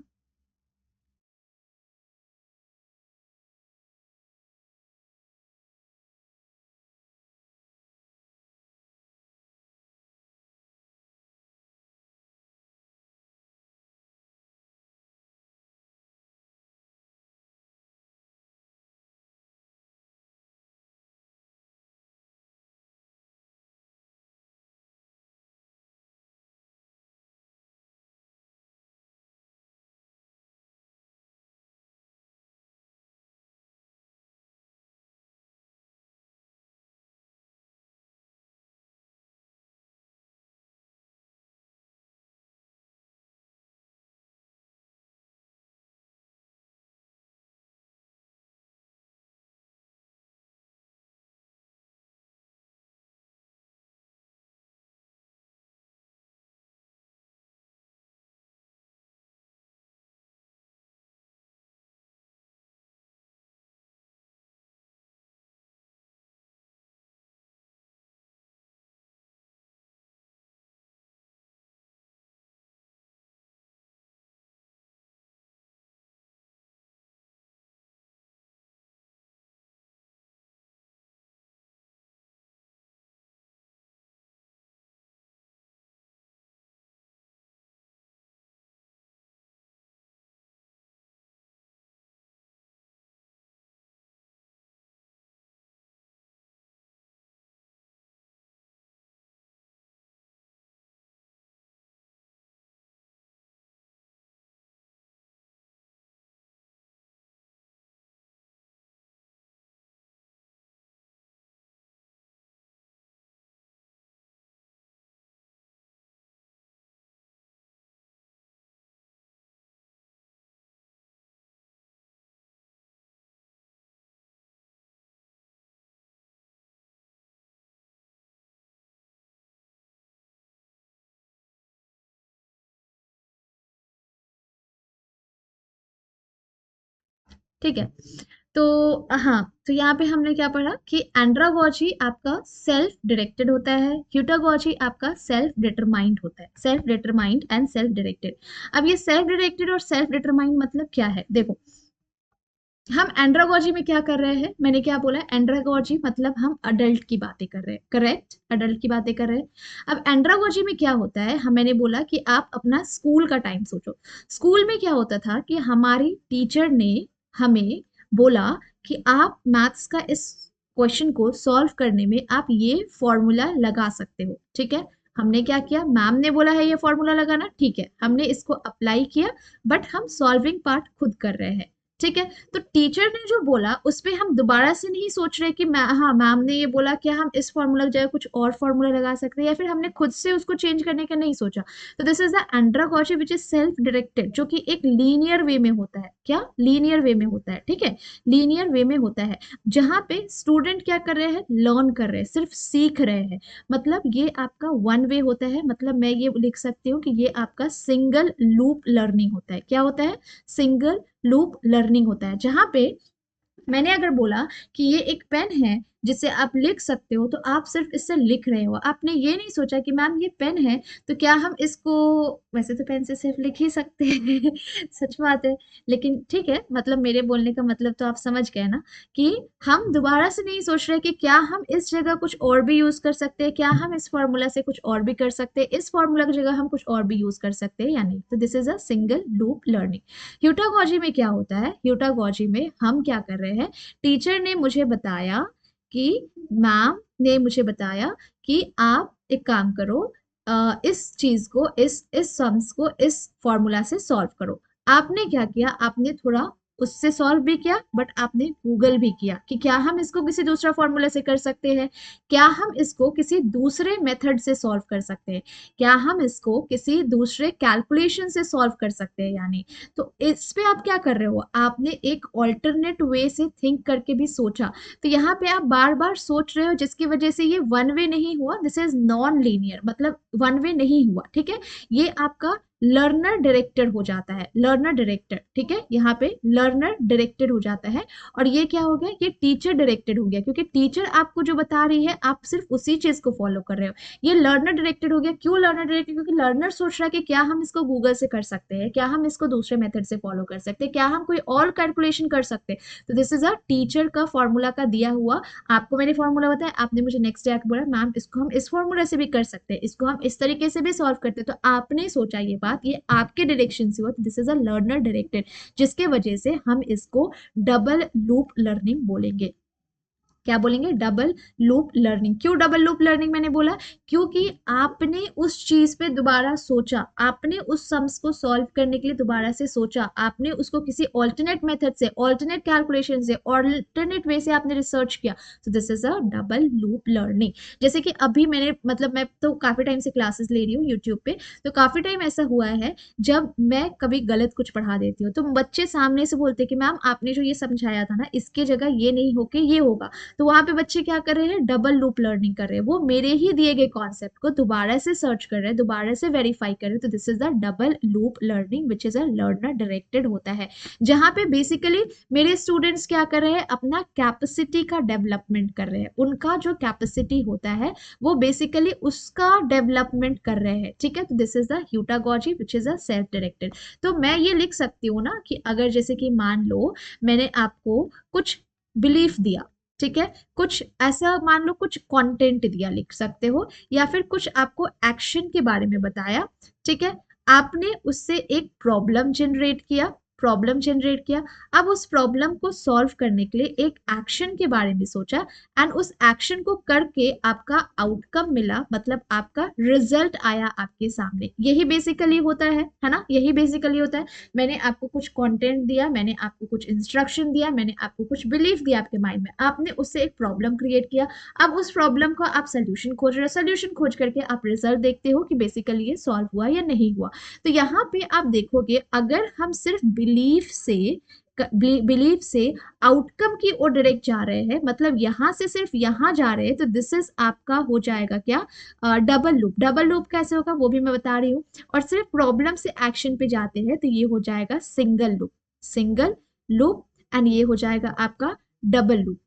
ठीक है। तो हाँ, तो यहाँ पे हमने क्या पढ़ा कि एंड्रागॉजी आपका सेल्फ डायरेक्टेड होता है, ह्यूटागॉजी आपका सेल्फ डिटरमाइंड होता है, self determined and self directed. अब ये सेल्फ डायरेक्टेड और सेल्फ डिटरमाइंड मतलब क्या है, देखो हम एंड्रागॉजी में क्या कर रहे हैं, मैंने क्या बोला, एंड्रागॉजी मतलब हम अडल्ट की बातें कर रहे हैं, करेक्ट, अडल्ट की बातें कर रहे हैं। अब एंड्रागॉजी में क्या होता है, हम मैंने बोला कि आप अपना स्कूल का टाइम सोचो। स्कूल में क्या होता था कि हमारी टीचर ने हमें बोला कि आप मैथ्स का इस क्वेश्चन को सॉल्व करने में आप ये फॉर्मूला लगा सकते हो, ठीक है। हमने क्या किया, मैम ने बोला है ये फॉर्मूला लगाना, ठीक है, हमने इसको अप्लाई किया, बट हम सॉल्विंग पार्ट खुद कर रहे हैं, ठीक है। तो टीचर ने जो बोला उस पे हम दोबारा से नहीं सोच रहे कि हाँ मैम ने ये बोला क्या हम इस फॉर्मूला की जगह कुछ और फॉर्मूला लगा सकते हैं, या फिर हमने खुद से उसको चेंज करने का नहीं सोचा। तो this is the andragogy which is self directed, जो कि एक लीनियर वे में होता है, क्या लीनियर वे में होता है, ठीक है, लीनियर वे में होता है, जहां पे स्टूडेंट क्या कर रहे हैं, लर्न कर रहे हैं, सिर्फ सीख रहे हैं। मतलब ये आपका वन वे होता है, मतलब मैं ये लिख सकती हूँ कि ये आपका सिंगल लूप लर्निंग होता है। क्या होता है, सिंगल लूप लर्निंग होता है, जहां पे मैंने अगर बोला कि ये एक पेन है जिसे आप लिख सकते हो, तो आप सिर्फ इससे लिख रहे हो, आपने ये नहीं सोचा कि मैम ये पेन है, तो क्या हम इसको, वैसे तो पेन से सिर्फ लिख ही सकते हैं सच बात है, लेकिन ठीक है, मतलब मेरे बोलने का मतलब तो आप समझ गए ना, कि हम दोबारा से नहीं सोच रहे कि क्या हम इस जगह कुछ और भी यूज कर सकते हैं, क्या हम इस फॉर्मूला से कुछ और भी कर सकते हैं, इस फॉर्मूला की जगह हम कुछ और भी यूज कर सकते हैं या नहीं। तो this is a single loop learning. Heutagogy में क्या होता है, ह्यूटागॉजी में हम क्या कर रहे हैं, टीचर ने मुझे बताया कि मैम ने मुझे बताया कि आप एक काम करो, इस चीज को, इस सम्स को इस फॉर्मूला से सॉल्व करो। आपने क्या किया, आपने थोड़ा उससे सॉल्व भी किया, बट आपने गूगल भी किया कि क्या हम इसको किसी दूसरा फॉर्मूला से कर सकते हैं, क्या हम इसको किसी दूसरे मेथड से सॉल्व कर सकते हैं, क्या हम इसको किसी दूसरे कैलकुलेशन से सॉल्व कर सकते हैं, यानी तो इस पे आप क्या कर रहे हो, आपने एक ऑल्टरनेट वे से थिंक करके भी सोचा। तो यहाँ पे आप बार बार सोच रहे हो, जिसकी वजह से ये वन वे नहीं हुआ, दिस इज नॉन लीनियर, मतलब वन वे नहीं हुआ, ठीक है। ये आपका लर्नर डायरेक्टेड हो जाता है, लर्नर डायरेक्टेड, ठीक है, यहाँ पे लर्नर डायरेक्टेड हो जाता है। और ये क्या हो गया, ये टीचर डायरेक्टेड हो गया, क्योंकि टीचर आपको जो बता रही है आप सिर्फ उसी चीज को फॉलो कर रहे हो। ये लर्नर डायरेक्टेड हो गया, क्यों लर्नर डायरेक्टेड, क्योंकि लर्नर सोच रहा है कि क्या हम इसको गूगल से कर सकते हैं, क्या हम इसको दूसरे मेथड से फॉलो कर सकते हैं, क्या हम कोई और कैलकुलेशन कर सकते हैं। तो दिस इज अ टीचर का फॉर्मूला का दिया हुआ, आपको मैंने फॉर्मूला बताया, आपने मुझे नेक्स्ट डे आके बोला मैम इसको हम इस फॉर्मूला से भी कर सकते हैं, इसको हम इस तरीके से भी सॉल्व करते हैं, तो आपने सोचा ये बात, ये आपके डायरेक्शन से हुआ, तो this is a learner directed, जिसके वजह से हम इसको डबल लूप लर्निंग बोलेंगे। क्या बोलेंगे, डबल लूप लर्निंग। क्यों डबल लूप लर्निंग मैंने बोला, क्योंकि आपने उस चीज पे दोबारा सोचा, आपने उस सम्स को सॉल्व करने के लिए दोबारा से सोचा, आपने उसको किसी ऑल्टरनेट मेथड से, ऑल्टरनेट कैलकुलेशन से, ऑल्टरनेट वे से आपने रिसर्च किया। तो this is a double loop learning. जैसे कि अभी मैंने, मतलब मैं तो काफी टाइम से क्लासेस ले रही हूँ यूट्यूब पे, तो काफी टाइम ऐसा हुआ है जब मैं कभी गलत कुछ पढ़ा देती हूँ, तो बच्चे सामने से बोलते हैं कि मैम आपने जो ये समझाया था ना, इसके जगह ये नहीं होके ये होगा। तो वहां पे बच्चे क्या कर रहे हैं, डबल लूप लर्निंग कर रहे हैं, वो मेरे ही दिए गए कॉन्सेप्ट को दोबारा से सर्च कर रहे हैं, दोबारा से वेरीफाई कर रहे हैं। तो this is the double loop learning which is a learner directed होता है, जहां पे बेसिकली मेरे स्टूडेंट्स क्या कर रहे हैं, अपना कैपेसिटी का डेवलपमेंट कर रहे हैं, उनका जो कैपेसिटी होता है वो बेसिकली उसका डेवलपमेंट कर रहे हैं, ठीक है। तो this is the heutagogy which is a self directed. तो मैं ये लिख सकती हूँ ना कि अगर जैसे कि मान लो मैंने आपको कुछ बिलीफ दिया, ठीक है, कुछ ऐसा मान लो कुछ कंटेंट दिया, लिख सकते हो, या फिर कुछ आपको एक्शन के बारे में बताया, ठीक है, आपने उससे एक प्रॉब्लम जनरेट किया, प्रॉब्लम जनरेट किया, अब उस प्रॉब्लम को सॉल्व करने के लिए एक एक्शन के बारे में सोचा, एंड उस एक्शन को करके आपका आउटकम मिला, मतलब आपका रिजल्ट आया आपके सामने। यही बेसिकली होता है ना, यही बेसिकली होता है। मैंने आपको कुछ कंटेंट दिया, मैंने आपको कुछ इंस्ट्रक्शन दिया, मैंने आपको कुछ बिलीफ दिया आपके माइंड में, आपने उससे एक प्रॉब्लम क्रिएट किया, अब उस प्रॉब्लम का आप सोल्यूशन खोज रहे हो, सोल्यूशन खोज करके आप रिजल्ट देखते हो कि बेसिकली ये सॉल्व हुआ या नहीं हुआ। तो यहाँ पे आप देखोगे, अगर हम सिर्फ बिलीफ से आउटकम की ओर डायरेक्ट जा रहे हैं, मतलब यहां से सिर्फ यहां जा रहे हैं, तो दिस इज आपका हो जाएगा क्या, डबल लूप। डबल लूप कैसे होगा वो भी मैं बता रही हूँ। और सिर्फ प्रॉब्लम से एक्शन पे जाते हैं तो ये हो जाएगा single loop, single loop. And ये हो जाएगा आपका डबल लूप।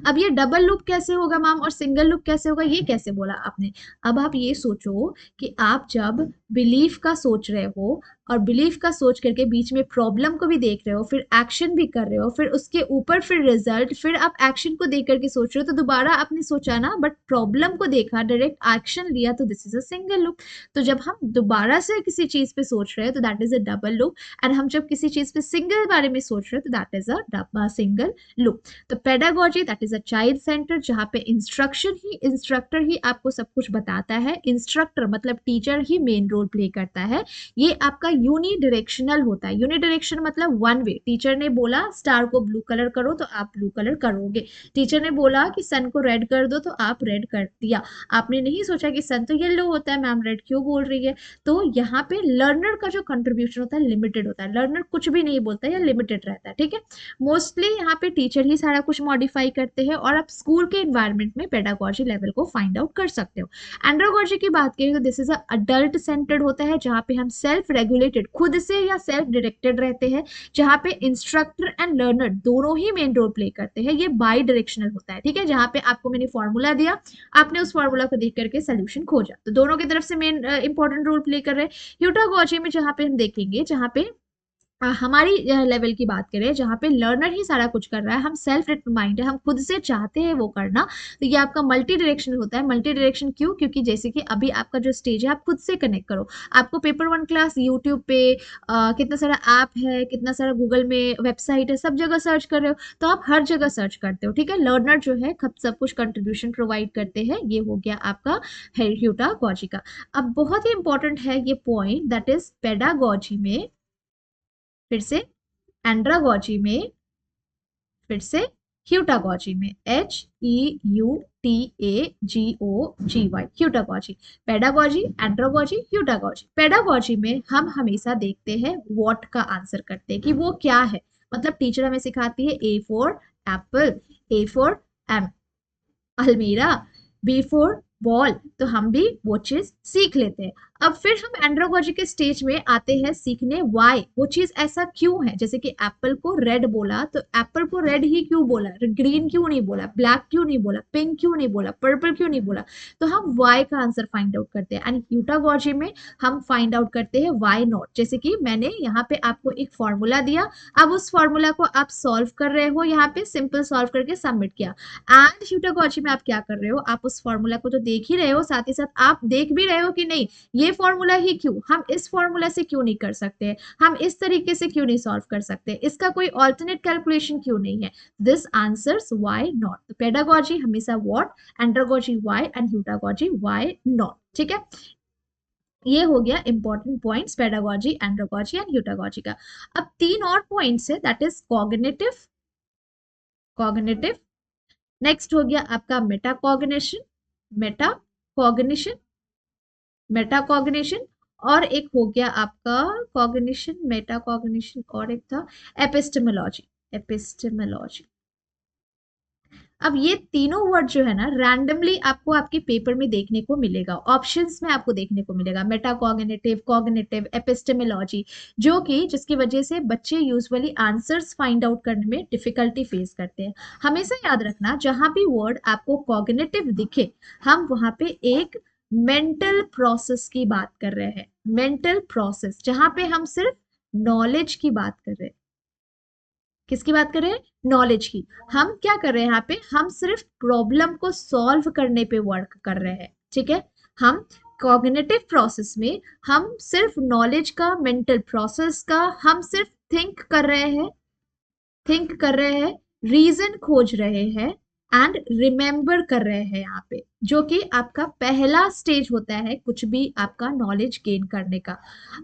अब ये डबल लूप कैसे होगा मैम और सिंगल लूप कैसे होगा, ये कैसे बोला आपने? अब आप ये सोचो कि आप जब बिलीफ का सोच रहे हो और बिलीफ का सोच करके बीच में प्रॉब्लम को भी देख रहे हो, फिर एक्शन भी कर रहे हो, फिर उसके ऊपर फिर रिजल्ट, फिर आप एक्शन को देख करके सोच रहे हो, तो दोबारा आपने सोचा ना, बट प्रॉब्लम को देखा, डायरेक्ट एक्शन लिया, तो this is a single loop. तो जब हम दोबारा से किसी चीज पे सोच रहे हैं तो that is a double loop, and हम जब किसी चीज पे सिंगल बारे में सोच रहे हैं तो that is a single loop. तो pedagogy that is a child center, जहाँ पे इंस्ट्रक्टर ही आपको सब कुछ बताता है, इंस्ट्रक्टर मतलब टीचर ही मेन रोल प्ले करता है। ये आपका यूनी डायरेक्शनल होता है। यूनी डायरेक्शन मतलब वन वे, टीचर ने बोला स्टार को ब्लू कलर करो तो आप ब्लू कलर करोगे, टीचर ने बोला कि सन को रेड कर दो तो आप रेड कर दिया। आपने नहीं सोचा कि सन तो येलो होता है, मैम रेड क्यों बोल रही है। तो यहाँ पे लर्नर का जो कंट्रीब्यूशन होता है लिमिटेड होता है, लर्नर कुछ भी नहीं बोलता है या लिमिटेड रहता है, ठीक है। मोस्टली यहाँ पे टीचर ही सारा कुछ मॉडिफाई करते हैं और आप स्कूल के इन्वायरमेंट में पेडागोजी लेवल को फाइंड आउट कर सकते हो। एंड्रोगोजी की बात करें तो दिस इज अडल्ट सेंटर्ड होता है, जहाँ पे हम सेल्फ रेगुलेटेड खुद से या सेल्फ डायरेक्टेड रहते हैं, जहाँ पे इंस्ट्रक्टर एंड लर्नर दोनों ही मेन रोल प्ले करते हैं। ये बाई डायरेक्शनल होता है, ठीक है, जहाँ पे आपको मैंने फॉर्मूला दिया, आपने उस फॉर्मूला को देख करके सोल्यूशन खोजा, तो दोनों की तरफ से मेन इंपॉर्टेंट रोल प्ले कर रहे हैं। ह्यूटागोजी में जहाँ पे हम देखेंगे, जहाँ पे हमारी लेवल की बात करें, जहाँ पे लर्नर ही सारा कुछ कर रहा है, हम सेल्फ डिटरमाइंड है, हम खुद से चाहते हैं वो करना, तो ये आपका मल्टी डायरेक्शन होता है। मल्टी डायरेक्शन क्यों? क्योंकि जैसे कि अभी आपका जो स्टेज है, आप खुद से कनेक्ट करो। आपको पेपर वन क्लास यूट्यूब पे कितना सारा ऐप है, कितना सारा गूगल में वेबसाइट है, सब जगह सर्च कर रहे हो, तो आप हर जगह सर्च करते हो, ठीक है। लर्नर जो है सब कुछ कंट्रीब्यूशन प्रोवाइड करते हैं। ये हो गया आपका ह्यूटागोजी का। अब बहुत ही इंपॉर्टेंट है ये पॉइंट, दैट इज पेडागोजी में, फिर से एंड्रागोजी में, फिर से ह्यूटागोजी में, HEUTAGOGY, heutagogy. Pedagogy, andragogy, heutagogy. Pedagogy में हम हमेशा देखते हैं व्हाट का आंसर करते हैं कि वो क्या है, मतलब टीचर हमें सिखाती है A for apple, A for एम अलमीरा, बी फॉर बॉल, तो हम भी वो चीज सीख लेते हैं। अब फिर हम एंड्रोगोजी के स्टेज में आते हैं सीखने वाई, वो चीज ऐसा क्यों है। जैसे कि एप्पल को रेड बोला, तो एप्पल को रेड ही क्यों बोला, ग्रीन क्यों नहीं बोला, ब्लैक क्यों नहीं बोला, पिंक क्यों नहीं बोला, पर्पल क्यों नहीं बोला, तो हम वाई का आंसर फाइंड आउट करते हैं। एंड ह्यूटागोजी में हम फाइंड आउट करते हैं वाई नॉट। जैसे कि मैंने यहाँ पे आपको एक फॉर्मूला दिया, अब उस फॉर्मूला को आप सॉल्व कर रहे हो, यहाँ पे सिंपल सॉल्व करके सबमिट किया। एंड ह्यूटागोजी में आप क्या कर रहे हो, आप उस फॉर्मूला को तो देख ही रहे हो, साथ ही साथ आप देख भी रहे हो कि नहीं ये फॉर्मूला ही क्यों, हम इस फॉर्मूला से क्यों नहीं कर सकते, हम इस तरीके से क्यों नहीं सॉल्व कर सकते, इसका कोई ऑल्टरनेट कैलकुलेशन क्यों नहीं है। This answers why not. तो पेडागोजी हमेशा what, andragogy why and heutagogy why not, ठीक है। ये हो गया important points pedagogy, andragogy and heutagogy का। अब तीन और पॉइंट्स है, that is cognitive, cognitive, next हो गया आपका मेटाकॉग्निशन, मेटाकॉग्निशन, मेटाकॉग्निशन, और एक हो गया आपका कॉग्निशन, मेटाकॉग्निशन, और एक था एपिस्टेमोलॉजी, एपिस्टेमोलॉजी। अब ये तीनों वर्ड जो है ना रैंडमली आपको आपके पेपर में देखने को मिलेगा, ऑप्शंस में आपको देखने को मिलेगा, मेटाकॉग्निटिव, कॉग्निटिव, एपिस्टेमोलॉजी, जो कि जिसकी वजह से बच्चे यूजुअली आंसर्स फाइंड आउट करने में डिफिकल्टी फेस करते हैं। हमेशा याद रखना जहां भी वर्ड आपको कॉग्निटिव दिखे, हम वहां पे एक मेंटल प्रोसेस की बात कर रहे हैं, मेंटल प्रोसेस, जहां पे हम सिर्फ नॉलेज की बात कर रहे हैं। किसकी बात कर रहे हैं? नॉलेज की। हम क्या कर रहे हैं यहाँ पे, हम सिर्फ प्रॉब्लम को सॉल्व करने पे वर्क कर रहे हैं, ठीक है। हम कॉग्निटिव प्रोसेस में हम सिर्फ नॉलेज का, मेंटल प्रोसेस का, हम सिर्फ थिंक कर रहे हैं, थिंक कर रहे हैं, रीजन खोज रहे हैं एंड रिमेंबर कर रहे हैं यहाँ पे, जो कि आपका पहला स्टेज होता है कुछ भी आपका नॉलेज गेन करने का।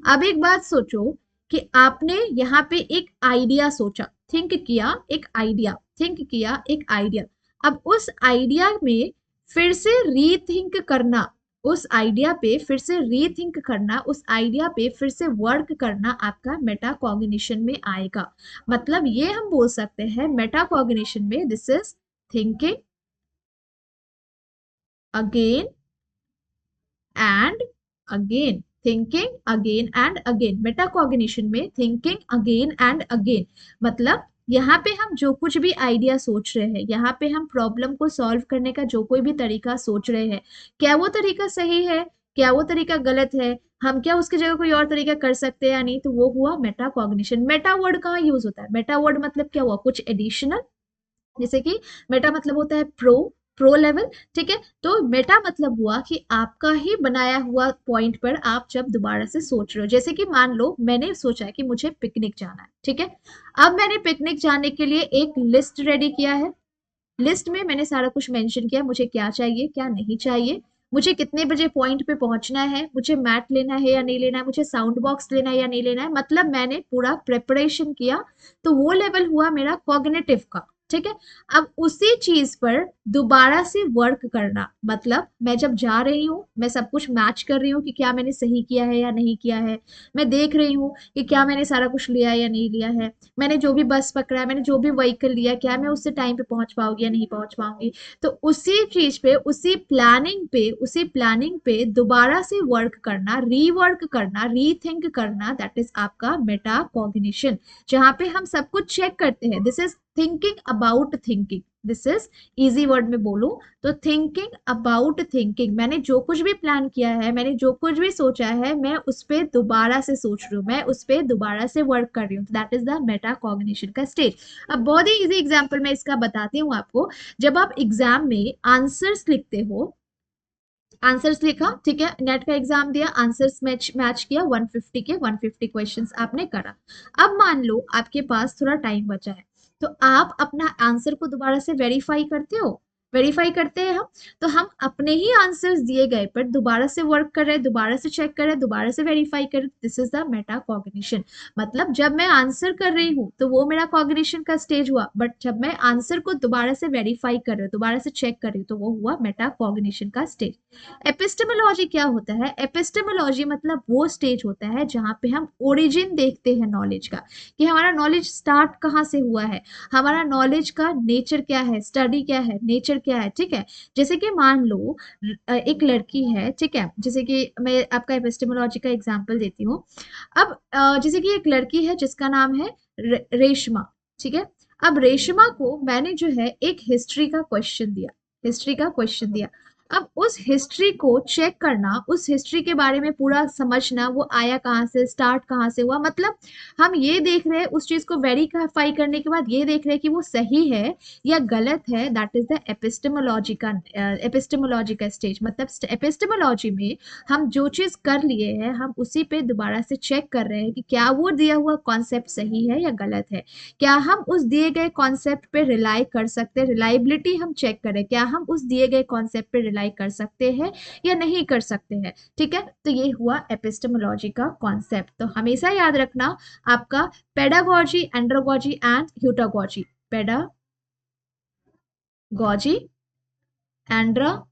अब एक बात सोचो कि आपने यहाँ पे एक आइडिया सोचा, थिंक किया, एक आइडिया, थिंक किया एक आइडिया, अब उस आइडिया में फिर से रीथिंक करना, उस आइडिया पे फिर से रीथिंक करना, उस आइडिया पे फिर से वर्क करना आपका मेटाकॉग्निशन में आएगा। मतलब ये हम बोल सकते हैं मेटाकॉग्निशन में this is thinking again and again, thinking again and again, metacognition में थिंकिंग अगेन एंड अगेन, मतलब यहाँ पे हम जो कुछ भी आइडिया सोच रहे हैं, यहाँ पे हम प्रॉब्लम को सॉल्व करने का जो कोई भी तरीका सोच रहे हैं, क्या वो तरीका सही है, क्या वो तरीका गलत है, हम क्या उसकी जगह कोई और तरीका कर सकते हैं या नहीं, तो वो हुआ मेटा कॉग्निशन। मेटा वर्ड कहाँ यूज होता है? मेटा वर्ड मतलब क्या हुआ? कुछ एडिशनल, जैसे कि मेटा मतलब होता है प्रो, प्रो लेवल, ठीक है। तो मेटा मतलब हुआ कि आपका ही बनाया हुआ पॉइंट पर आप जब दोबारा से सोच रहे हो, जैसे कि मान लो मैंने सोचा है कि मुझे पिकनिक जाना है, ठीक है। अब मैंने पिकनिक जाने के लिए एक लिस्ट रेडी किया है। लिस्ट में मैंने सारा कुछ मेंशन किया, मुझे क्या चाहिए क्या नहीं चाहिए, मुझे कितने बजे पॉइंट पे पहुंचना है, मुझे मैट लेना है या नहीं लेना है, मुझे साउंड बॉक्स लेना है या नहीं लेना है, मतलब मैंने पूरा प्रिपरेशन किया। तो वो लेवल हुआ मेरा कॉग्निटिव का, ठीक है। अब उसी चीज पर दोबारा से वर्क करना, मतलब मैं जब जा रही हूँ मैं सब कुछ मैच कर रही हूँ कि क्या मैंने सही किया है या नहीं किया है, मैं देख रही हूँ कि क्या मैंने सारा कुछ लिया है या नहीं लिया है, मैंने जो भी बस पकड़ा है, मैंने जो भी व्हीकल लिया, क्या मैं उससे टाइम पे पहुंच पाऊंगी या नहीं पहुंच पाऊंगी। तो उसी चीज पे, उसी प्लानिंग पे दोबारा से वर्क करना, रीवर्क करना, रीथिंक करना, दैट इज आपका मेटा कॉग्निशन। जहां पे हम सब कुछ चेक करते हैं, this is thinking about thinking, this is easy word में बोलूं तो थिंकिंग अबाउट थिंकिंग। मैंने जो कुछ भी प्लान किया है, मैंने जो कुछ भी सोचा है, मैं उस पर दोबारा से सोच रही हूँ, मैं उस पर दोबारा से वर्क कर रही हूँ, that is the Meta cognition का स्टेज। अब बहुत ही इजी एग्जांपल मैं इसका बताती हूँ आपको। जब आप एग्जाम में आंसर्स लिखते हो, आंसर्स लिखा, ठीक है, नेट का एग्जाम दिया, आंसर्स मैच मैच किया, 150 के 150 क्वेश्चंस आपने करा। अब मान लो आपके पास थोड़ा टाइम बचा है, तो आप अपना आंसर को दोबारा से वेरीफाई करते हो, वेरीफाई करते हैं हम। तो हम अपने ही आंसर्स दिए गए पर दोबारा से वर्क कर रहे हैं, दोबारा से चेक कर रहे हैं, दोबारा से वेरीफाई कर रहे हैं, this is the Meta cognition. मतलब जब मैं आंसर कर रही हूँ तो वो मेरा कॉग्निशन का स्टेज हुआ, बट जब मैं आंसर को दोबारा से वेरीफाई कर रही हूँ, दोबारा से चेक कर रही हूँ, तो वो हुआ मेटा कॉग्निशन का स्टेज। एपिस्टेमोलॉजी क्या होता है? एपिस्टेमोलॉजी मतलब वो स्टेज होता है जहां पे हम ओरिजिन देखते हैं नॉलेज का, कि हमारा नॉलेज स्टार्ट कहाँ से हुआ है, हमारा नॉलेज का नेचर क्या है, स्टडी क्या है, नेचर क्या है, ठीक है। जैसे कि मान लो एक लड़की है, ठीक है, जैसे कि मैं आपका एपिस्टेमोलॉजी का एग्जांपल देती हूँ। अब जैसे कि एक लड़की है जिसका नाम है रेशमा, ठीक है। अब रेशमा को मैंने जो है एक हिस्ट्री का क्वेश्चन दिया, हिस्ट्री का क्वेश्चन दिया। अब उस हिस्ट्री को चेक करना, उस हिस्ट्री के बारे में पूरा समझना, वो आया कहाँ से, स्टार्ट कहाँ से हुआ, मतलब हम ये देख रहे हैं, उस चीज को वेरीफाई करने के बाद ये देख रहे हैं कि वो सही है या गलत है, दैट इज द एपिस्टेमोलॉजी का स्टेज। मतलब एपिस्टेमोलॉजी में हम जो चीज कर लिए हैं, हम उसी पे दोबारा से चेक कर रहे हैं कि क्या वो दिया हुआ कॉन्सेप्ट सही है या गलत है, क्या हम उस दिए गए कॉन्सेप्ट पे रिलाई कर सकते हैं, रिलायबिलिटी हम चेक करें, क्या हम उस दिए गए कॉन्सेप्ट पे रिलाई कर सकते हैं या नहीं कर सकते हैं, ठीक है। तो ये हुआ एपिस्टेमोलॉजी का कॉन्सेप्ट। तो हमेशा याद रखना आपका पेडागॉजी, एंड्रोगॉजी एंड ह्यूटागॉजी, पेडागॉजी, एंड्रागॉजी,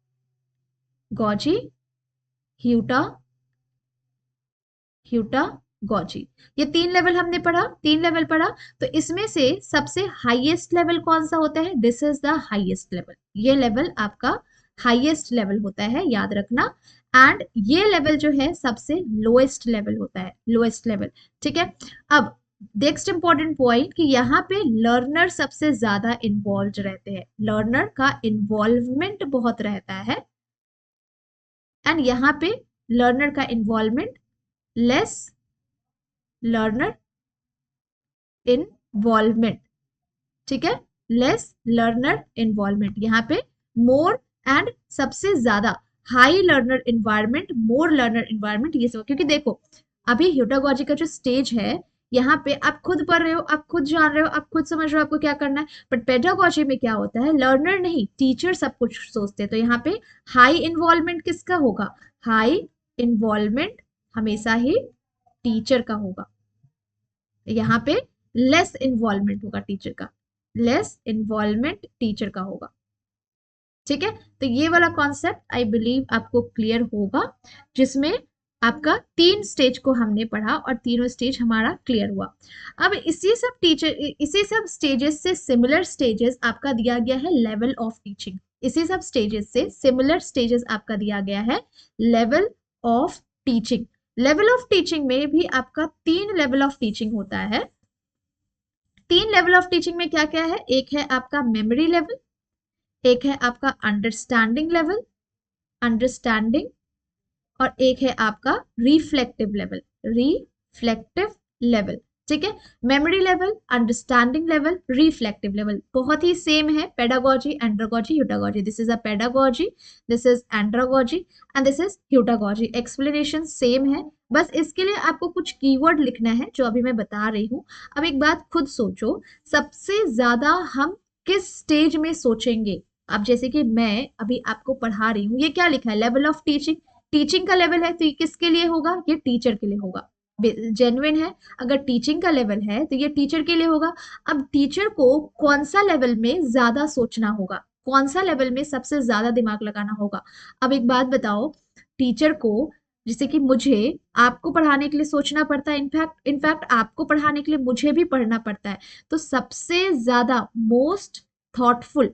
ह्यूटा, ह्यूटागॉजी, ये तीन लेवल हमने पढ़ा, तीन लेवल पढ़ा। तो इसमें से सबसे हाईएस्ट लेवल कौन सा होता है? This is the highest level, ये लेवल आपका हाईएस्ट लेवल होता है, याद रखना। एंड ये लेवल जो है सबसे लोएस्ट लेवल होता है, लोएस्ट लेवल, ठीक है। अब नेक्स्ट इंपॉर्टेंट पॉइंट कि यहाँ पे लर्नर सबसे ज्यादा इन्वॉल्व रहते हैं, लर्नर का इन्वॉल्वमेंट बहुत रहता है, एंड यहाँ पे लर्नर का इन्वॉल्वमेंट लेस, लर्नर इन्वॉल्वमेंट, ठीक है, लेस लर्नर इन्वॉल्वमेंट, यहाँ पे मोर एंड सबसे ज्यादा, हाई लर्नर इन्वायरमेंट, मोर लर्नर इन्वायरमेंट, ये सब। क्योंकि देखो अभी ह्यूटागॉजी का जो स्टेज है, यहाँ पे आप खुद पढ़ रहे हो, आप खुद जान रहे हो, आप खुद समझ रहे हो आपको क्या करना है, बट पेडागॉजी में क्या होता है, लर्नर नहीं टीचर सब कुछ सोचते हैं। तो यहाँ पे हाई इन्वॉल्वमेंट किसका होगा? हाई इन्वॉल्वमेंट हमेशा ही टीचर का होगा, यहाँ पे लेस इन्वॉल्वमेंट होगा टीचर का, लेस इन्वॉल्वमेंट टीचर का होगा, ठीक है। तो ये वाला कॉन्सेप्ट आई बिलीव आपको क्लियर होगा, जिसमें आपका तीन स्टेज को हमने पढ़ा और तीनों स्टेज हमारा क्लियर हुआ। अब इसी सब स्टेजेस से सिमिलर स्टेजेस आपका दिया गया है लेवल ऑफ टीचिंग, इसी सब स्टेजेस से सिमिलर स्टेजेस आपका दिया गया है level of teaching. Level of teaching में भी आपका तीन लेवल ऑफ टीचिंग होता है, 3 लेवल ऑफ टीचिंग में क्या क्या है, एक है आपका मेमोरी लेवल, एक है आपका अंडरस्टैंडिंग लेवल, अंडरस्टैंडिंग, और एक है आपका रिफ्लेक्टिव लेवल, रिफ्लेक्टिव लेवल। ठीक है, memory level, understanding level, reflective level, बहुत ही सेम है, pedagogy, andragogy, heutagogy. This is a pedagogy, this is andragogy and this is heutagogy. Explanation same है, बस इसके लिए आपको कुछ कीवर्ड लिखना है जो अभी मैं बता रही हूँ। अब एक बात खुद सोचो, सबसे ज्यादा हम किस स्टेज में सोचेंगे। अब जैसे कि मैं अभी आपको पढ़ा रही हूँ, ये क्या लिखा है, लेवल ऑफ टीचिंग, टीचिंग का लेवल है तो ये किसके लिए होगा, ये टीचर के लिए होगा, जेन्युइन है। अगर टीचिंग का लेवल है तो ये टीचर के लिए होगा। अब टीचर को कौन सा लेवल में ज्यादा सोचना होगा, कौन सा लेवल में सबसे ज्यादा दिमाग लगाना होगा। अब एक बात बताओ, टीचर को, जैसे कि मुझे आपको पढ़ाने के लिए सोचना पड़ता है, इनफैक्ट आपको पढ़ाने के लिए मुझे भी पढ़ना पड़ता है, तो सबसे ज्यादा thoughtful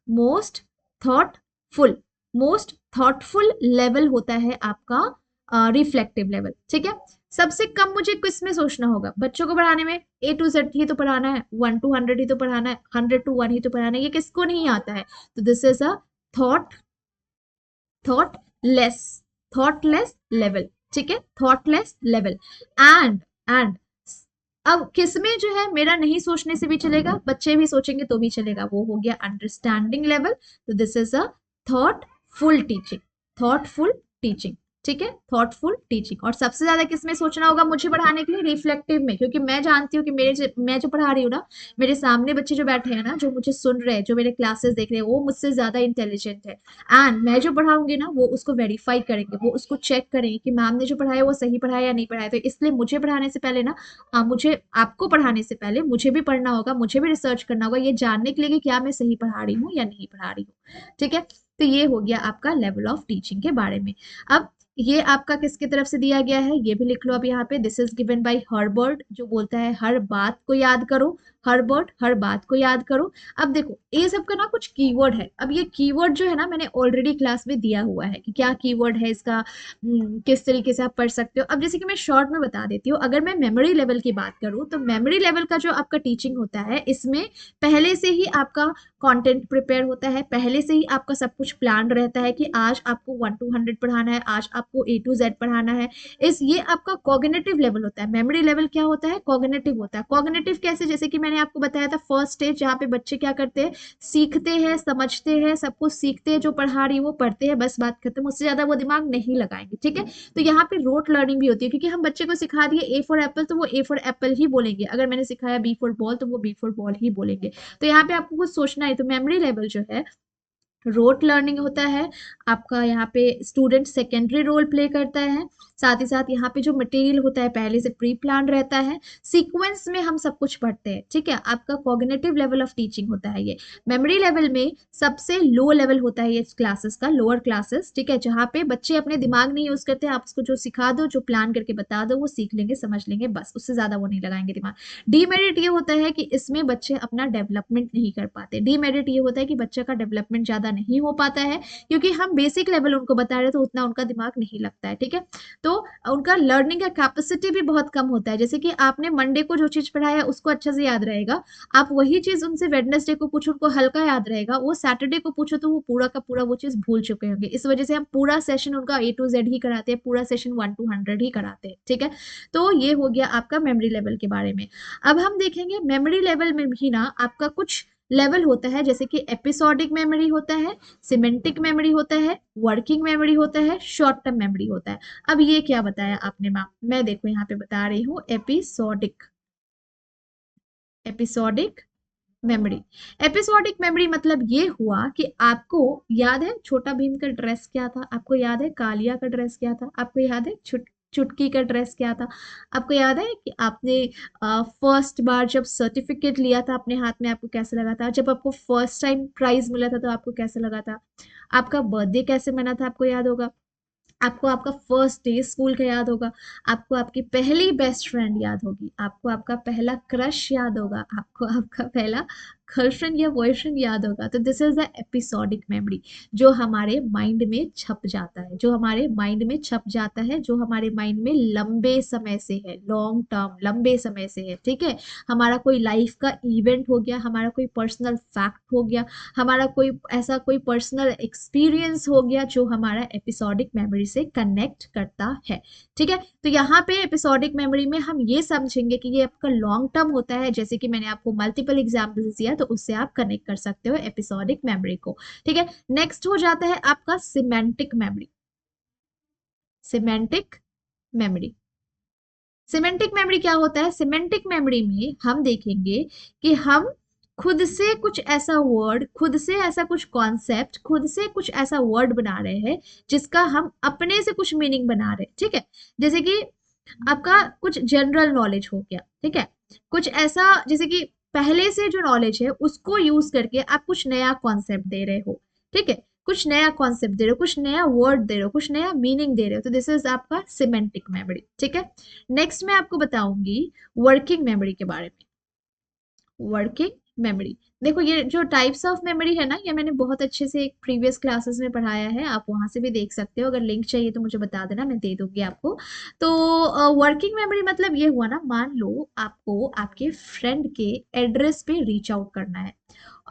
most thoughtful most thoughtful level होता है आपका रिफ्लेक्टिव लेवल। ठीक है, सबसे कम मुझे किस में सोचना होगा, बच्चों को पढ़ाने में। A to Z ही तो पढ़ाना है, 1 to 100 ही तो पढ़ाना है, 100 to 1 ही तो पढ़ाना है, ये किसको नहीं आता है। तो this is a thought thoughtless thoughtless level. ठीक है, थॉटलेस लेवल। एंड अब किसमें जो है मेरा नहीं सोचने से भी चलेगा, बच्चे भी सोचेंगे तो भी चलेगा, वो हो गया अंडरस्टैंडिंग लेवल। तो this is a thoughtful teaching, thoughtful teaching. ठीक है, थॉटफुल टीचिंग। और सबसे ज्यादा किसमें सोचना होगा मुझे पढ़ाने के लिए, रिफ्लेक्टिव में, क्योंकि मैं जानती हूँ कि मैं जो पढ़ा रही हूँ ना, मेरे सामने बच्चे जो बैठे हैं ना, जो मुझे सुन रहे हैं, जो मेरे क्लासेस देख रहे हैं, वो मुझसे ज्यादा इंटेलिजेंट है। एंड मैं जो पढ़ाऊंगी ना, वो उसको वेरीफाई करेंगे, वो उसको चेक करेंगे कि मैम ने जो पढ़ाया वो सही पढ़ाया या नहीं पढ़ाया। तो इसलिए मुझे पढ़ाने से पहले ना, मुझे आपको पढ़ाने से पहले मुझे भी पढ़ना होगा, मुझे भी रिसर्च करना होगा, ये जानने के लिए कि क्या मैं सही पढ़ा रही हूँ या नहीं पढ़ा रही हूँ। ठीक है, तो ये हो गया आपका लेवल ऑफ टीचिंग के बारे में। अब ये आपका किसकी तरफ से दिया गया है, ये भी लिख लो अब यहाँ पे। This is given by Herbert, जो बोलता है हर बात को याद करो, हर्बर्ट, हर बात को याद करो। अब देखो ये सब का ना कुछ कीवर्ड है, अब ये कीवर्ड जो है ना मैंने ऑलरेडी क्लास में दिया हुआ है कि क्या कीवर्ड है इसका, किस तरीके से आप पढ़ सकते हो। अब जैसे कि मैं शॉर्ट में बता देती हूँ, अगर मैं मेमोरी लेवल की बात करूँ, तो मेमोरी लेवल का जो आपका टीचिंग होता है, इसमें पहले से ही आपका कंटेंट प्रिपेयर होता है, पहले से ही आपका सब कुछ प्लान रहता है कि आज आपको 1 to 100 पढ़ाना है, आज आपको A to Z पढ़ाना है। इस ये आपका कॉग्निटिव लेवल होता है। मेमोरी लेवल क्या होता है, कॉग्निटिव होता है। कॉग्निटिव कैसे, जैसे कि मैंने आपको बताया था फर्स्ट स्टेज, जहाँ पे बच्चे क्या करते हैं, सीखते हैं, समझते हैं, सब कुछ सीखते हैं, जो पढ़ा रही है वो पढ़ते हैं, बस बात खत्म, उससे ज्यादा वो दिमाग नहीं लगाएंगे। ठीक है, तो यहाँ पे रोट लर्निंग भी होती है, क्योंकि हम बच्चे को सिखा दिए A for apple, तो वो A for apple ही बोलेंगे। अगर मैंने सिखाया B for ball, तो वो B for ball ही बोलेंगे। तो यहाँ पे आपको कुछ सोचना है। तो मेमोरी लेवल जो है रोट लर्निंग होता है आपका, यहाँ पे स्टूडेंट सेकेंडरी रोल प्ले करता है। साथ ही साथ यहाँ पे जो मटेरियल होता है पहले से प्री प्लान रहता है, सीक्वेंस में हम सब कुछ पढ़ते हैं। ठीक है, आपका कॉग्निटिव लेवल ऑफ टीचिंग होता है ये। मेमोरी लेवल में सबसे लो लेवल होता है ये क्लासेस का, लोअर क्लासेस। ठीक है, जहाँ पे बच्चे अपने दिमाग नहीं यूज करते, आप उसको जो सिखा दो, जो प्लान करके बता दो, वो सीख लेंगे, समझ लेंगे, बस उससे ज्यादा वो नहीं लगाएंगे दिमाग। डीमेरिट ये होता है कि इसमें बच्चे अपना डेवलपमेंट नहीं कर पाते। डीमेरिट ये होता है कि बच्चे का डेवलपमेंट ज्यादा नहीं हो पाता है, क्योंकि हम बेसिक लेवल उनको बता रहे हैं, तो उतना उनका दिमाग नहीं लगता है। ठीक है, तो उनका लर्निंग का कैपेसिटी भी बहुत कम होता है। जैसे कि आपने मंडे को जो चीज पढ़ाया उसको अच्छे से याद रहेगा, आप वही चीज उनसे वेडनेसडे को पूछो, उनको हल्का याद रहेगा, वो सैटरडे को पूछो तो वो पूरा का पूरा वो चीज भूल चुके होंगे। इस वजह से हम पूरा सेशन उनका A to Z ही कराते हैं, पूरा सेशन 1 to 100 ही कराते हैं। ठीक है, तो ये हो गया आपका मेमोरी लेवल के बारे में। अब हम देखेंगे मेमोरी लेवल में भी ना आपका कुछ लेवल होता है, जैसे कि एपिसोडिक मेमोरी होता है, सिमेंटिक मेमोरी होता है, वर्किंग मेमोरी होता है, शॉर्ट टर्म मेमोरी होता है। अब ये क्या बताया आपने मैम, मैं देखो यहाँ पे बता रही हूँ, episodic, episodic memory. Episodic memory मतलब ये हुआ कि आपको याद है छोटा भीम का ड्रेस क्या था, आपको याद है कालिया का ड्रेस क्या था, आपको याद है चुटकी का ड्रेस क्या था, आपको याद है कि आपने फर्स्ट बार जब सर्टिफिकेट लिया था अपने हाथ में, आपको कैसा लगा था, जब आपको फर्स्ट टाइम प्राइज मिला था तो आपको कैसा लगा था, आपका बर्थडे कैसे मना था, आपको याद होगा, आपको आपका फर्स्ट डे स्कूल का याद होगा, आपको आपकी पहली बेस्ट फ्रेंड याद होगी, आपको आपका पहला क्रश याद होगा, आपको आपका पहला गर्लफ्रेंड या बॉयफ्रेंड याद होगा, तो this is the episodic memory, जो हमारे माइंड में छप जाता है, जो हमारे माइंड में छप जाता है, जो हमारे माइंड में लंबे समय से है, लॉन्ग टर्म लंबे समय से है। ठीक है, हमारा कोई लाइफ का इवेंट हो गया, हमारा कोई पर्सनल फैक्ट हो गया, हमारा कोई ऐसा कोई पर्सनल एक्सपीरियंस हो गया जो हमारा एपिसोडिक मेमोरी से कनेक्ट करता है। ठीक है, तो यहाँ पे एपिसोडिक मेमोरी में हम ये समझेंगे कि ये आपका लॉन्ग टर्म होता है, जैसे कि मैंने आपको मल्टीपल एग्जाम्पल्स दिया, तो उससे आप कनेक्ट कर सकते हो एपिसोडिक मेमोरी को। ठीक है, नेक्स्ट हो जाता है आपका semantic memory. Semantic memory, semantic memory क्या होता है? सिमेंटिक मेमोरी में हम देखेंगे कि हम खुद से कुछ ऐसा वर्ड, खुद से ऐसा कुछ कॉन्सेप्ट, खुद से कुछ ऐसा वर्ड बना रहे हैं जिसका हम अपने से कुछ मीनिंग बना रहे हैं। ठीक है, जैसे कि आपका कुछ जनरल नॉलेज हो गया। ठीक है, कुछ ऐसा जैसे कि पहले से जो नॉलेज है उसको यूज करके आप कुछ नया कॉन्सेप्ट दे रहे हो। ठीक है, कुछ नया कॉन्सेप्ट दे रहे हो, कुछ नया वर्ड दे रहे हो, कुछ नया मीनिंग दे रहे हो, तो दिस इज आपका सिमेंटिक मेमोरी। ठीक है, नेक्स्ट मैं आपको बताऊंगी वर्किंग मेमोरी के बारे में। वर्किंग मेमोरी, देखो ये जो टाइप्स ऑफ मेमोरी है ना, ये मैंने बहुत अच्छे से एक प्रीवियस क्लासेस में पढ़ाया है, आप वहां से भी देख सकते हो। अगर लिंक चाहिए तो मुझे बता देना, मैं दे दूंगी आपको। तो वर्किंग मेमोरी मतलब ये हुआ ना, मान लो आपको आपके फ्रेंड के एड्रेस पे रीच आउट करना है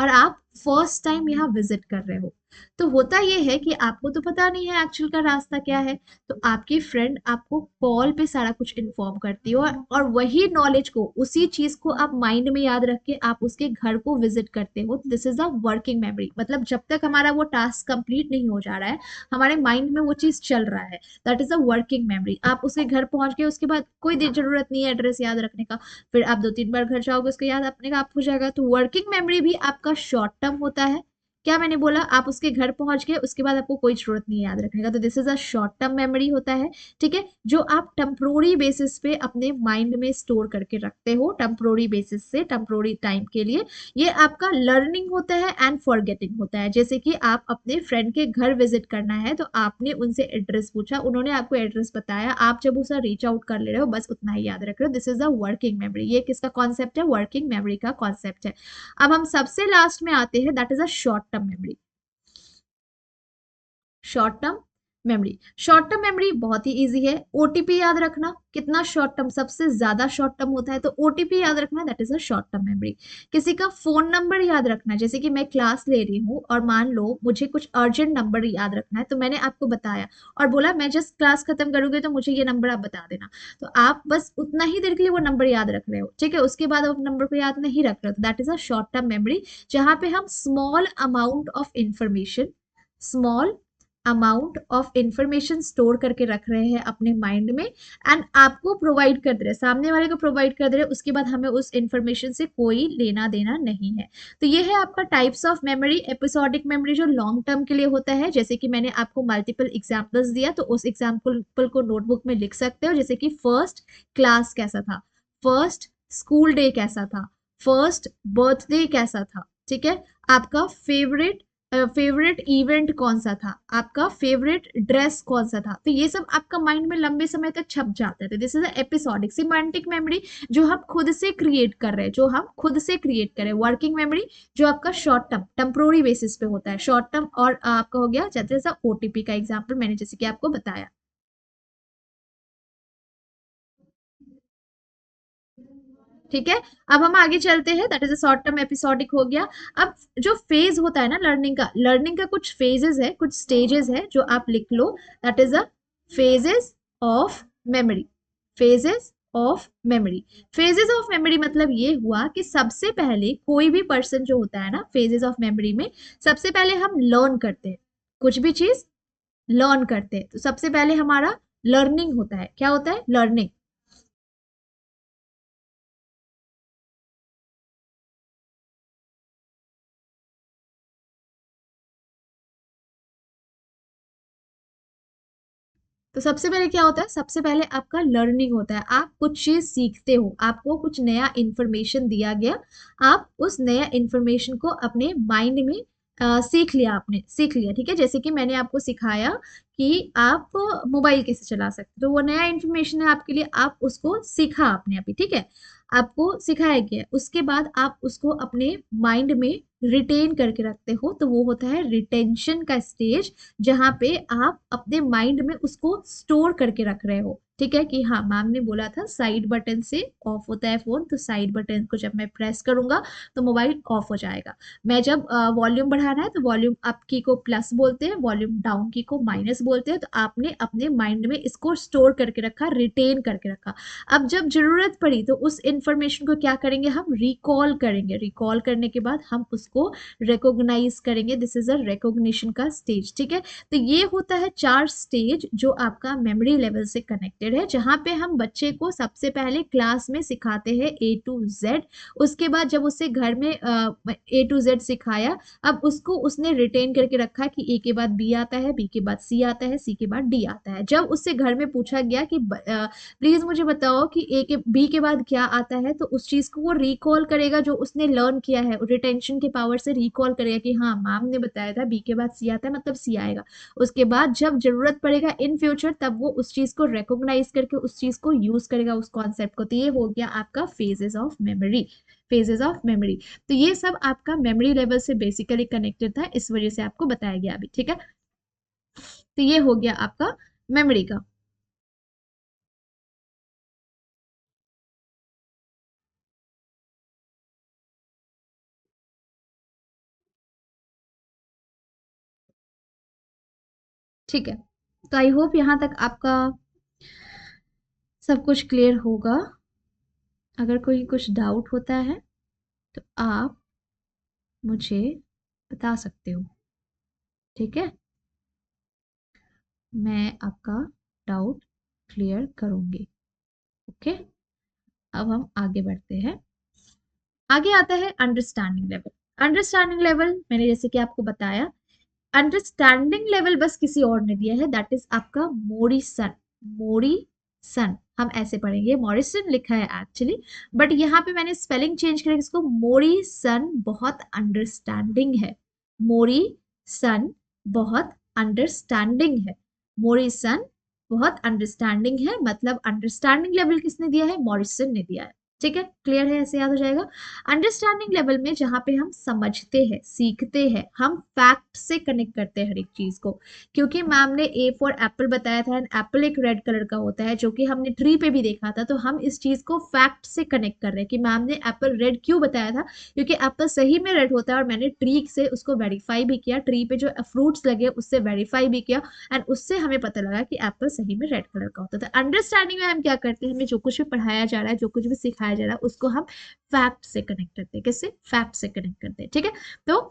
और आप फर्स्ट टाइम यहाँ विजिट कर रहे हो। तो होता ये है कि आपको तो पता नहीं है एक्चुअल का रास्ता क्या है, तो आपकी फ्रेंड आपको कॉल पे सारा कुछ इन्फॉर्म करती है, और वही नॉलेज को, उसी चीज को आप माइंड में याद रख के आप उसके घर को विजिट करते हो। This is the working memory, मतलब जब तक हमारा वो टास्क कंप्लीट नहीं हो जा रहा है, हमारे माइंड में वो चीज चल रहा है, that is a working memory. आप उसके घर पहुंच गए, उसके बाद कोई जरूरत नहीं है एड्रेस याद रखने का, फिर आप 2-3 बार घर जाओगे, उसको याद अपने का आप हो जाएगा। तो वर्किंग मेमोरी भी आपका शॉर्ट टर्म होता है। क्या मैंने बोला? आप उसके घर पहुंच गए, उसके बाद आपको कोई जरूरत नहीं है याद रखने का, तो this is a short term memory होता है। ठीक है, जो आप टेम्पोरी बेसिस पे अपने माइंड में स्टोर करके रखते हो, टेम्पोरी बेसिस से, टेम्पोरी टाइम के लिए। ये आपका लर्निंग होता है एंड फॉरगेटिंग होता है। जैसे कि आप अपने फ्रेंड के घर विजिट करना है, तो आपने उनसे एड्रेस पूछा, उन्होंने आपको एड्रेस बताया, आप जब उसे रीच आउट कर ले रहे हो, बस उतना ही याद रख रहे हो। This is a working memory. ये किसका कॉन्सेप्ट है? वर्किंग मेमोरी का कॉन्सेप्ट है। अब हम सबसे लास्ट में आते हैं, that is a short term memory. Short term memory, short term memory बहुत ही इजी है। ओटीपी याद रखना, कितना शॉर्ट टर्म, सबसे ज्यादा शॉर्ट टर्म होता है, तो ओटीपी याद रखना, that is a short term memory. किसी का फोन नंबर याद रखना, जैसे कि मैं क्लास ले रही हूँ और मान लो मुझे कुछ अर्जेंट नंबर याद रखना है, तो मैंने आपको बताया और बोला मैं जस्ट क्लास खत्म करूंगी तो मुझे ये नंबर आप बता देना, तो आप बस उतना ही देर के लिए वो नंबर याद रख रहे हो। ठीक है, उसके बाद आप नंबर को याद नहीं रख रहे हो, तो that is a short term memory, जहां पे हम small amount of information, small amount of information store करके रख रहे हैं अपने माइंड में, एंड आपको प्रोवाइड कर दे रहे हैं, सामने वाले को प्रोवाइड कर दे रहे हैं, उसके बाद हमें उस इंफॉर्मेशन से कोई लेना देना नहीं है। तो ये है आपका types of memory. Episodic memory जो लॉन्ग टर्म के लिए होता है, जैसे कि मैंने आपको मल्टीपल एग्जांपल्स दिया, तो उस एग्जांपल को नोटबुक में लिख सकते हो, जैसे कि फर्स्ट क्लास कैसा था, फर्स्ट स्कूल डे कैसा था, फर्स्ट बर्थडे कैसा था। ठीक है, आपका फेवरेट इवेंट कौन सा था, आपका फेवरेट ड्रेस कौन सा था, तो ये सब आपका माइंड में लंबे समय तक छप जाते थे। This is episodic. Semantic memory जो हम खुद से क्रिएट कर रहे हैं, जो हम खुद से क्रिएट करें। वर्किंग मेमोरी जो आपका शॉर्ट टर्म, टेम्पोरी बेसिस पे होता है, शॉर्ट टर्म। और आपका हो गया जैसे ओटीपी का एग्जाम्पल मैंने जैसे कि आपको बताया। ठीक है, अब हम आगे चलते हैं, that is a short term episodic हो गया। अब जो फेज होता है ना लर्निंग का, लर्निंग का कुछ फेजेस है, कुछ स्टेजेस है, जो आप लिख लो, that is a phases of memory. Phases of memory, phases of memory मतलब ये हुआ कि सबसे पहले कोई भी पर्सन जो होता है ना, फेजेस ऑफ मेमोरी में सबसे पहले हम लर्न करते हैं, कुछ भी चीज लर्न करते हैं, तो सबसे पहले हमारा लर्निंग होता है। क्या होता है? लर्निंग। तो सबसे पहले क्या होता है? सबसे पहले आपका लर्निंग होता है, आप कुछ चीज सीखते हो, आपको कुछ नया इंफॉर्मेशन दिया गया, आप उस नया इंफॉर्मेशन को अपने माइंड में सीख लिया, आपने सीख लिया, ठीक है। जैसे कि मैंने आपको सिखाया कि आप मोबाइल कैसे चला सकते, तो वो नया इन्फॉर्मेशन है आपके लिए, आप उसको सीखा आपने अभी, ठीक है। आपको सिखाया गया है, उसके बाद आप उसको अपने माइंड में रिटेन करके रखते हो, तो वो होता है रिटेंशन का स्टेज, जहां पे आप अपने माइंड में उसको स्टोर करके रख रहे हो, ठीक है। कि हाँ, मैम ने बोला था साइड बटन से ऑफ होता है फोन, तो साइड बटन को जब मैं प्रेस करूंगा तो मोबाइल ऑफ हो जाएगा। मैं जब वॉल्यूम बढ़ाना है तो वॉल्यूम अप की को प्लस बोलते हैं, वॉल्यूम डाउन की को माइनस बोलते हैं। तो आपने अपने माइंड में इसको स्टोर करके रखा, रिटेन करके रखा। अब जब जरूरत पड़ी तो उस इंफॉर्मेशन को क्या करेंगे, हम रिकॉल करेंगे। रिकॉल करने के बाद हम उसको रिकॉग्नाइज करेंगे, दिस इज अ रिकॉग्निशन का स्टेज, ठीक है। तो ये होता है 4 स्टेज जो आपका मेमोरी लेवल से कनेक्टेड है, जहां पे हम बच्चे को सबसे पहले क्लास में सिखाते हैं ए टू जेड। उसके बाद जब उसे घर में ए टू जेड सिखाया, अब उसको उसने रिटेन करके रखा कि ए के बाद बी आता है, बी के बाद सी आता है, सी के बाद डी आता है। जब उससे घर में पूछा गया कि प्लीज मुझे बताओ कि ए के बी के बाद क्या आता है, तो उस चीज को वो रिकॉल करेगा जो उसने लर्न किया है, रिटेंशन के पावर से रिकॉल करेगा कि हाँ, मैम ने बताया था बी के बाद सी आता है, मतलब सी आएगा। उसके बाद जब जरूरत पड़ेगा इन फ्यूचर, तब वो उस चीज को रिकॉग्नाइज करके उस चीज को यूज करेगा, उस कॉन्सेप्ट को। तो ये हो गया आपका phases of memory, phases of memory. तो ये सब आपका मेमोरी लेवल से बेसिकली कनेक्टेड था, इस वजह से आपको बताया गया अभी, ठीक है। तो ये हो गया आपका मेमोरी का। ठीक है, तो आई होप यहाँ तक आपका सब कुछ क्लियर होगा। अगर कोई कुछ डाउट होता है तो आप मुझे बता सकते हो, ठीक है। मैं आपका डाउट क्लियर करूंगी, ओके। अब हम आगे बढ़ते हैं। आगे आता है अंडरस्टैंडिंग लेवल। अंडरस्टैंडिंग लेवल मैंने जैसे कि आपको बताया, अंडरस्टैंडिंग लेवल बस किसी और ने दिया है, दैट इज आपका मोरिसन। मोरिसन हम ऐसे पढ़ेंगे, मॉरिसन लिखा है एक्चुअली, बट यहाँ पे मैंने स्पेलिंग चेंज करके इसको मोरिसन बहुत अंडरस्टैंडिंग है। मोरिसन बहुत अंडरस्टैंडिंग है। मोरिसन बहुत अंडरस्टैंडिंग है, मतलब अंडरस्टैंडिंग लेवल किसने दिया है, मॉरिसन ने दिया है, ठीक है। क्लियर है, ऐसे याद हो जाएगा। अंडरस्टैंडिंग लेवल में जहां पे हम समझते हैं, सीखते हैं, हम फैक्ट से कनेक्ट करते हैं हर एक चीज को। क्योंकि मैम ने ए फॉर एप्पल बताया था, एंड एप्पल एक रेड कलर का होता है, जो कि हमने ट्री पे भी देखा था, तो हम इस चीज को फैक्ट से कनेक्ट कर रहे हैं कि मैम ने एप्पल रेड क्यों बताया था, क्योंकि एप्पल सही में रेड होता है, और मैंने ट्री से उसको वेरीफाई भी किया, ट्री पे जो फ्रूट्स लगे उससे वेरीफाई भी किया, एंड उससे हमें पता लगा कि एप्पल सही में रेड कलर का होता था। अंडरस्टैंडिंग में हम क्या करते हैं, हमें जो कुछ भी पढ़ाया जा रहा है, जो कुछ भी सिखाया जा रहा है, उसको हम फैक्ट से कनेक्ट करते हैं। किससे, फैक्ट से कनेक्ट करते हैं, ठीक है। तो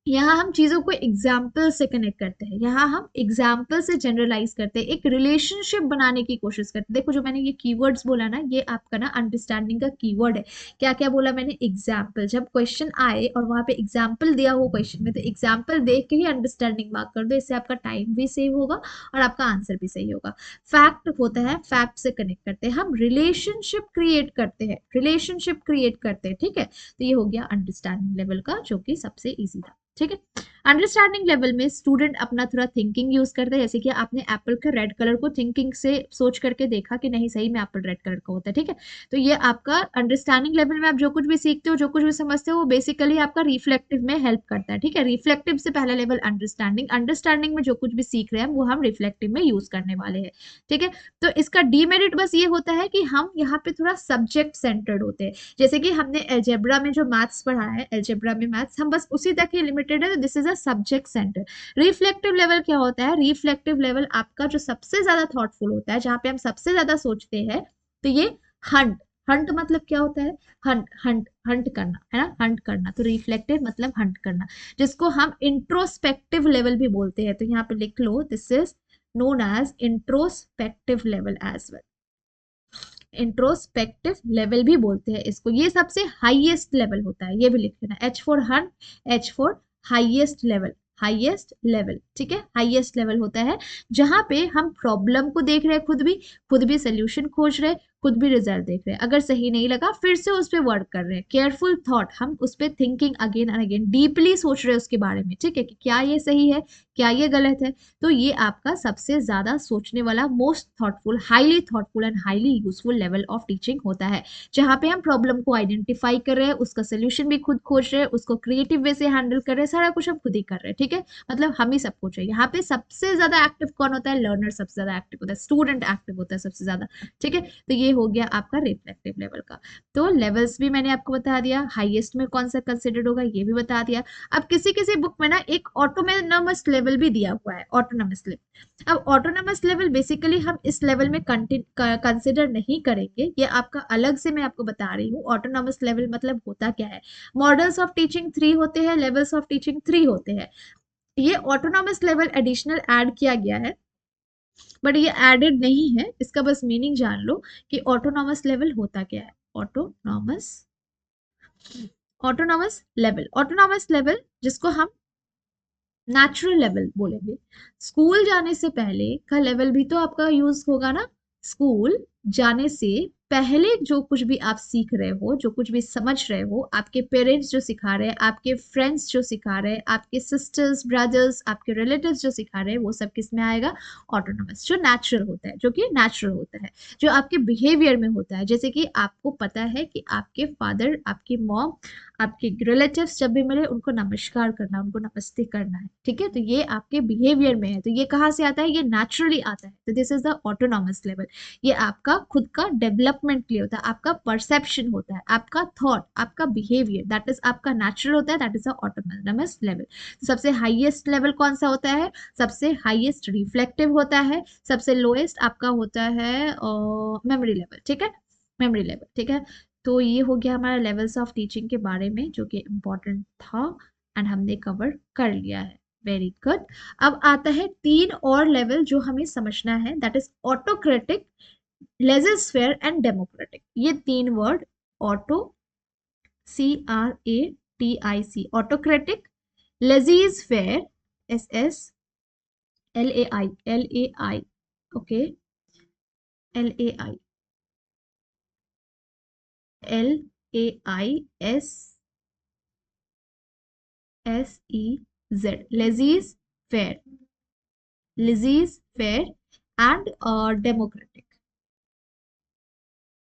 यहाँ हम चीजों को एग्जाम्पल से कनेक्ट करते हैं, यहाँ हम एग्जाम्पल से जनरलाइज करते हैं, एक रिलेशनशिप बनाने की कोशिश करते हैं। देखो जो मैंने ये कीवर्ड्स बोला ना, ये आपका ना अंडरस्टैंडिंग का कीवर्ड है। क्या क्या बोला मैंने, एग्जाम्पल। जब क्वेश्चन आए और वहां पे एग्जाम्पल दिया हो क्वेश्चन में, तो एग्जाम्पल देख के ही अंडरस्टैंडिंग मार्क कर दो, इससे आपका टाइम भी सेव होगा और आपका आंसर भी सही होगा। फैक्ट होता है, फैक्ट से कनेक्ट करते हैं हम, रिलेशनशिप क्रिएट करते हैं, रिलेशनशिप क्रिएट करते हैं, ठीक है। तो ये हो गया अंडरस्टैंडिंग लेवल का, जो कि सबसे ईजी था, ठीक है। अंडरस्टैंडिंग लेवल में स्टूडेंट अपना थोड़ा थिंकिंग यूज करते हैं, जैसे कि आपने एप्पल के रेड कलर को थिंकिंग से सोच करके देखा कि नहीं सही में एप्पल रेड कलर का होता है, ठीक है। तो ये आपका अंडरस्टैंडिंग लेवल में आप जो कुछ भी सीखते हो, जो कुछ भी समझते हो, वो बेसिकली आपका रिफ्लेक्टिव में हेल्प करता है, ठीक है। रिफ्लेक्टिव से पहला लेवल अंडरस्टैंडिंग, अंडरस्टैंडिंग में जो कुछ भी सीख रहे हैं वो हम रिफ्लेक्टिव में यूज करने वाले हैं, ठीक है। तो इसका डीमेरिट बस ये होता है कि हम यहाँ पे थोड़ा सब्जेक्ट सेंटर्ड होते हैं। जैसे कि हमने एल्जेब्रा में जो मैथ्स पढ़ा है, एल्जेब्रा में मैथ्स हम बस उसी तक ही लिमिटेड है, तो this is a subject centre. Reflective level क्या होता है, रिफ्लेक्टिव लेवल आपका जो सबसे ज्यादा थॉटफुल होता है, जहां पे हम सबसे ज्यादा सोचते हैं, तो ये हंट। हंट मतलब क्या होता है, हंट हंट हंट करना है ना, हंट करना। तो रिफ्लेक्टिव मतलब हंट करना, जिसको हम इंट्रोस्पेक्टिव लेवल भी बोलते हैं। तो यहाँ पे लिख लो, this is known as introspective level as well. Introspective level भी बोलते हैं इसको, ये सबसे हाईएस्ट लेवल होता है, ये भी लिख लेना, एच फॉर हन, H for highest level, highest level, ठीक है। हाईएस्ट लेवल होता है जहां पे हम प्रॉब्लम को देख रहे हैं, खुद भी सोल्यूशन खोज रहे, खुद भी रिजल्ट देख रहे हैं, अगर सही नहीं लगा फिर से उस पर वर्क कर रहे हैं, केयरफुल थॉट, हम उस पर thinking again and again, deeply सोच रहे हैं उसके बारे में, ठीक है, कि क्या ये सही है, क्या ये गलत है। तो ये आपका सबसे ज्यादा सोचने वाला, most thoughtful and highly useful level of teaching होता है, जहाँ पे हम प्रॉब्लम को आइडेंटिफाई कर रहे हैं, उसका सोल्यूशन भी खुद खोज रहे हैं, उसको क्रिएटिव वे से हैंडल कर रहे हैं, सारा कुछ हम खुद ही कर रहे हैं, ठीक है, मतलब हम ही सब कुछ है। यहाँ पे सबसे ज्यादा एक्टिव कौन होता है? लर्नर सबसे ज्यादा एक्टिव होता है, स्टूडेंट एक्टिव होता है सबसे ज्यादा, ठीक है। तो ये हो गया आपका रिफ्लेक्टिव लेवल का। तो लेवल्स भी मैंने आपको बता दिया, हाईएस्ट में कौन सा कंसिडर्ड होगा ये भी बता दिया। अब किसी किसी बुक में ना एक ऑटोनोमस लेवल भी दिया हुआ है, ऑटोनोमस लेवल। अब ऑटोनोमस लेवल बेसिकली हम इस लेवल में कंसिडर नहीं करेंगे, ये आपका अलग से मैं आपको बता रही हूँ। ऑटोनोमस लेवल मतलब होता क्या है? मॉडल्स ऑफ टीचिंग 3 होते हैं, लेवल्स ऑफ टीचिंग 3 होते हैं। ये ऑटोनॉमस लेवल एडिशनल ऐड किया गया है, बट ये एडेड नहीं है, इसका बस मीनिंग जान लो कि ऑटोनॉमस लेवल होता क्या है। ऑटोनॉमस ऑटोनॉमस लेवल जिसको हम नेचुरल लेवल बोलेंगे। स्कूल जाने से पहले का लेवल भी तो आपका यूज होगा ना। स्कूल जाने से पहले जो कुछ भी आप सीख रहे हो, जो कुछ भी समझ रहे हो, आपके पेरेंट्स जो सिखा रहे हैं, आपके फ्रेंड्स जो सिखा रहे हैं, आपके सिस्टर्स ब्रदर्स, आपके रिलेटिव्स जो सिखा रहे हैं, वो सब किस में आएगा? ऑटोनोमस, जो नेचुरल होता है, जो कि नेचुरल होता है, जो आपके बिहेवियर में होता है। जैसे कि आपको पता है कि आपके फादर, आपकी मॉम, आपके रिलेटिव्स जब भी मिले उनको नमस्कार करना, उनको नमस्ते करना है, ठीक है, तो ये आपके बिहेवियर में है। तो ये कहाँ से आता है? ये नेचुरली आता है। तो this is the autonomous level. ये आपका खुद का डेवलपमेंट के लिए होता है, आपका परसेप्शन होता है, आपका थॉट, आपका बिहेवियर, दैट इज आपका नेचुरल होता है, that is the autonomous level. सबसे हाईएस्ट लेवल कौन सा होता है? सबसे हाईएस्ट रिफ्लेक्टिव होता है, सबसे लोएस्ट आपका होता है मेमोरी लेवल, ठीक है, मेमोरी लेवल, ठीक है। तो ये हो गया हमारा लेवल्स ऑफ टीचिंग के बारे में, जो कि इम्पोर्टेंट था एंड हमने कवर कर लिया है। Very good. अब आता है 3 और लेवल जो हमें समझना है, that is autocratic, laissez faire and democratic. ये 3 word, auto, CRATIC, autocratic, laissez faire, SSLAI, okay, LAI, LAISEZ, laissez faire, laissez faire and democratic,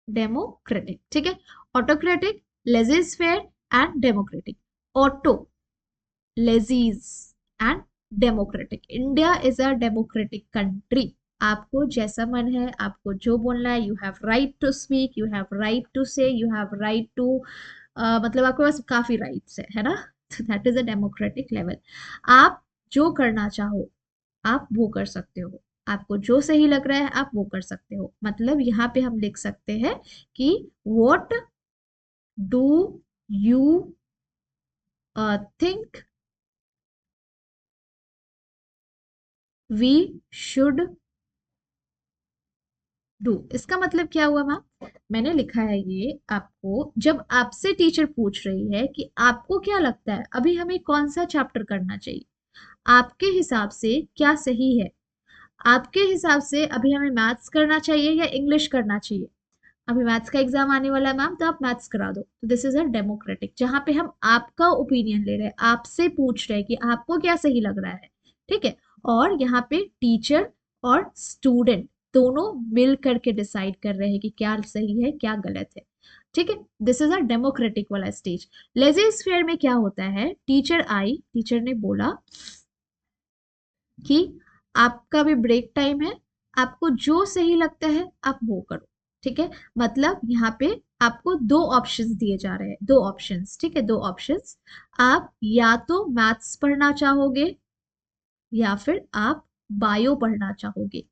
democratic, ठीक है। Autocratic, laissez faire and democratic. Auto, laissez and democratic. India is a democratic country. आपको जैसा मन है, आपको जो बोलना है, you have right to speak, you have right to say, you have right to, मतलब आपके पास काफी राइट्स है ना। तो that is a democratic level. आप जो करना चाहो आप वो कर सकते हो, आपको जो सही लग रहा है आप वो कर सकते हो। मतलब यहाँ पे हम लिख सकते हैं कि what do you think we should do. इसका मतलब क्या हुआ मैम? मैंने लिखा है ये आपको, जब आपसे टीचर पूछ रही है कि आपको क्या लगता है अभी हमें कौन सा चैप्टर करना चाहिए, आपके हिसाब से क्या सही है, आपके हिसाब से अभी हमें मैथ्स करना चाहिए या इंग्लिश करना चाहिए। अभी मैथ्स का एग्जाम आने वाला है मैम, तो आप मैथ्स करा दो। तो दिस इज अ डेमोक्रेटिक, जहां पे हम आपका ओपिनियन ले रहे हैं, आपसे पूछ रहे हैं कि आपको क्या सही लग रहा है, ठीक है। और यहाँ पे टीचर और स्टूडेंट दोनों मिल करके डिसाइड कर रहे हैं कि क्या सही है क्या गलत है, ठीक है। दिस इज अ डेमोक्रेटिक वाला स्टेज। लेजिस फेयर में क्या होता है? टीचर आई, टीचर ने बोला कि आपका भी ब्रेक टाइम है, आपको जो सही लगता है आप वो करो, ठीक है। मतलब यहाँ पे आपको 2 ऑप्शंस दिए जा रहे हैं, 2 ऑप्शंस, ठीक है, 2 ऑप्शंस। आप या तो मैथ्स पढ़ना चाहोगे या फिर आप बायो पढ़ना चाहोगे।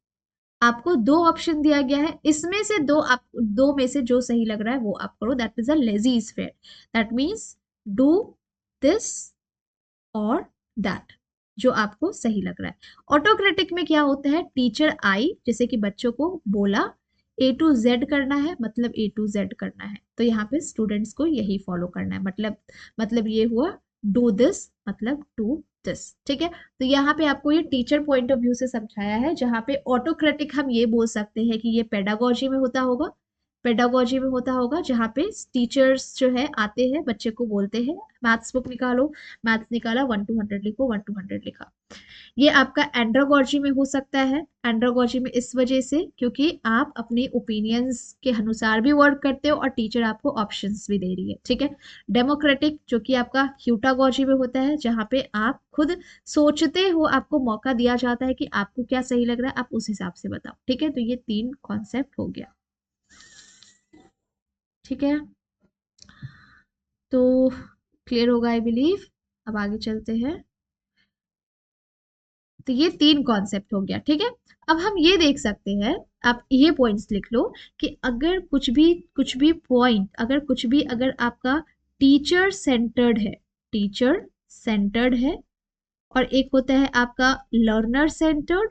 आपको 2 ऑप्शन दिया गया है, इसमें से दो में से जो सही लग रहा है वो आप करो, that is a laissez faire. That means do this और दैट, जो आपको सही लग रहा है। ऑटोक्रेटिक में क्या होता है? टीचर आई, जैसे कि बच्चों को बोला A to Z करना है, मतलब A to Z करना है, तो यहाँ पे स्टूडेंट्स को यही फॉलो करना है। मतलब ये हुआ डू दिस, मतलब डू दिस, ठीक है। तो यहाँ पे आपको ये टीचर पॉइंट ऑफ व्यू से समझाया है, जहाँ पे ऑटोक्रेटिक हम ये बोल सकते हैं कि ये पेडागोजी में होता होगा। पेडागोजी में होता होगा जहाँ पे टीचर्स जो है आते हैं, बच्चे को बोलते हैं मैथ्स बुक निकालो, मैथ्स निकाला, 1 to 100 लिखो, 1 to 100 लिखा। ये आपका एंड्रोगॉजी में हो सकता है। एंड्रोगॉजी में इस वजह से क्योंकि आप अपने ओपिनियंस के अनुसार भी वर्क करते हो और टीचर आपको ऑप्शंस भी दे रही है, ठीक है। डेमोक्रेटिक जो कि आपका ह्यूटागॉजी में होता है, जहाँ पे आप खुद सोचते हो, आपको मौका दिया जाता है कि आपको क्या सही लग रहा है, आप उस हिसाब से बताओ, ठीक है। तो ये 3 कॉन्सेप्ट हो गया, ठीक है। तो क्लियर होगा आई बिलीव। अब आगे चलते हैं। तो ये 3 कॉन्सेप्ट हो गया, ठीक है। अब हम ये देख सकते हैं, आप ये पॉइंट्स लिख लो कि अगर कुछ भी पॉइंट, अगर कुछ भी अगर आपका टीचर सेंटर्ड है, टीचर सेंटर्ड है, और एक होता है आपका लर्नर सेंटर्ड,